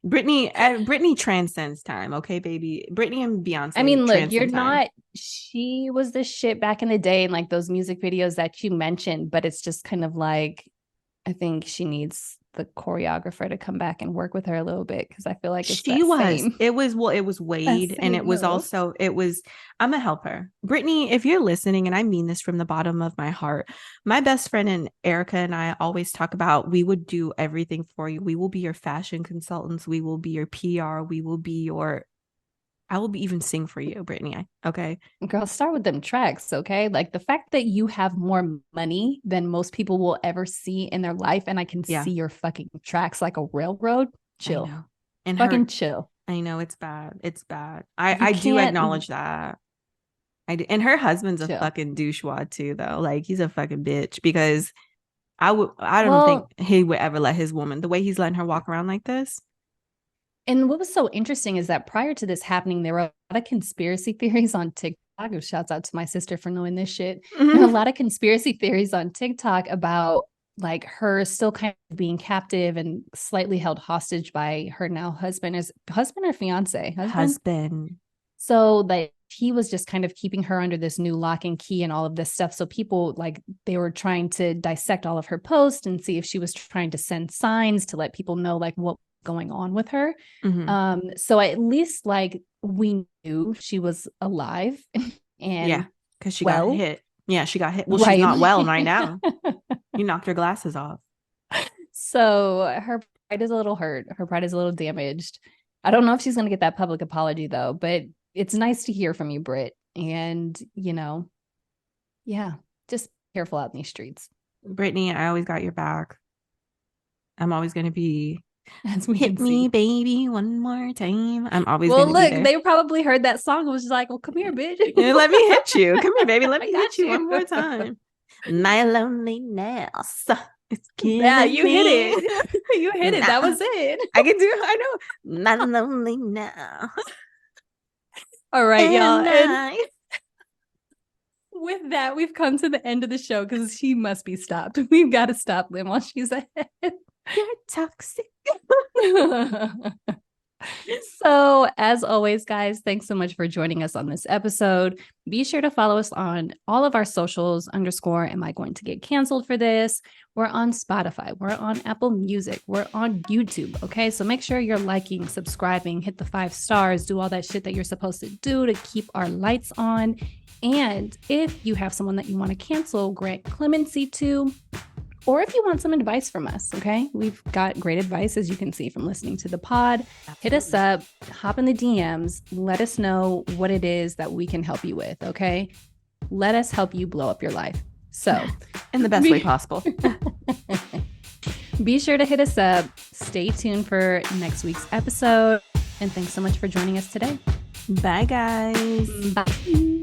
Speaker 2: Britney transcends time, okay, baby. Britney and Beyonce.
Speaker 1: I mean, look, you're not. She was the shit back in the day, and like those music videos that you mentioned. But it's just kind of like, I think she needs the choreographer to come back and work with her a little bit because I feel like
Speaker 2: it was Wade, and it was also I'm gonna help her. Britney, if you're listening, and I mean this from the bottom of my heart, my best friend and Erica and I always talk about we would do everything for you. We will be your fashion consultants. We will be your PR. I will even sing for you, Britney. Okay.
Speaker 1: Girl, start with them tracks, okay? Like the fact that you have more money than most people will ever see in their life, and I can see your fucking tracks like a railroad. Chill.
Speaker 2: And
Speaker 1: fucking chill.
Speaker 2: I know it's bad. It's bad. I do acknowledge that. I do. And her husband's a fucking douchewad too, though. Like he's a fucking bitch because I don't think he would ever let his woman, the way he's letting her walk around like this.
Speaker 1: And what was so interesting is that prior to this happening, there were a lot of conspiracy theories on TikTok. Shouts out to my sister for knowing this shit. Mm-hmm. And a lot of conspiracy theories on TikTok about like her still kind of being captive and slightly held hostage by her now husband. Is husband or fiance?
Speaker 2: Husband.
Speaker 1: So like he was just kind of keeping her under this new lock and key and all of this stuff. So people like they were trying to dissect all of her posts and see if she was trying to send signs to let people know like what going on with her. Mm-hmm. So at least like we knew she was alive and
Speaker 2: because she got hit. Yeah, she got hit. Well, she's not well right now. You knocked her glasses off.
Speaker 1: So her pride is a little hurt. Her pride is a little damaged. I don't know if she's going to get that public apology though, but it's nice to hear from you, Britt. And just be careful out in these streets.
Speaker 2: Brittany, I always got your back. I'm always going to be hit me, baby, one more time. I'm always going to be there.
Speaker 1: They probably heard that song and was just like, well, come here, bitch.
Speaker 2: Let me hit you. Come here, baby. Let me hit you one more time. My loneliness. It's
Speaker 1: you hit it. You hit it. That was it.
Speaker 2: I know. My loneliness.
Speaker 1: All right, y'all. And with that, we've come to the end of the show because she must be stopped. We've got to stop Lynn while she's ahead.
Speaker 2: You're toxic.
Speaker 1: So, as always, guys, thanks so much for joining us on this episode. Be sure to follow us on all of our socials _ am I going to get canceled for this? We're on Spotify. We're on Apple Music. We're on YouTube. Okay. So make sure you're liking, subscribing, hit the 5 stars, do all that shit that you're supposed to do to keep our lights on. And if you have someone that you want to cancel, grant clemency to, or if you want some advice from us, okay? We've got great advice, as you can see from listening to the pod. Absolutely. Hit us up, hop in the DMs, let us know what it is that we can help you with, okay? Let us help you blow up your life. So,
Speaker 2: in the best way possible.
Speaker 1: Be sure to hit us up. Stay tuned for next week's episode. And thanks so much for joining us today.
Speaker 2: Bye, guys.
Speaker 1: Bye.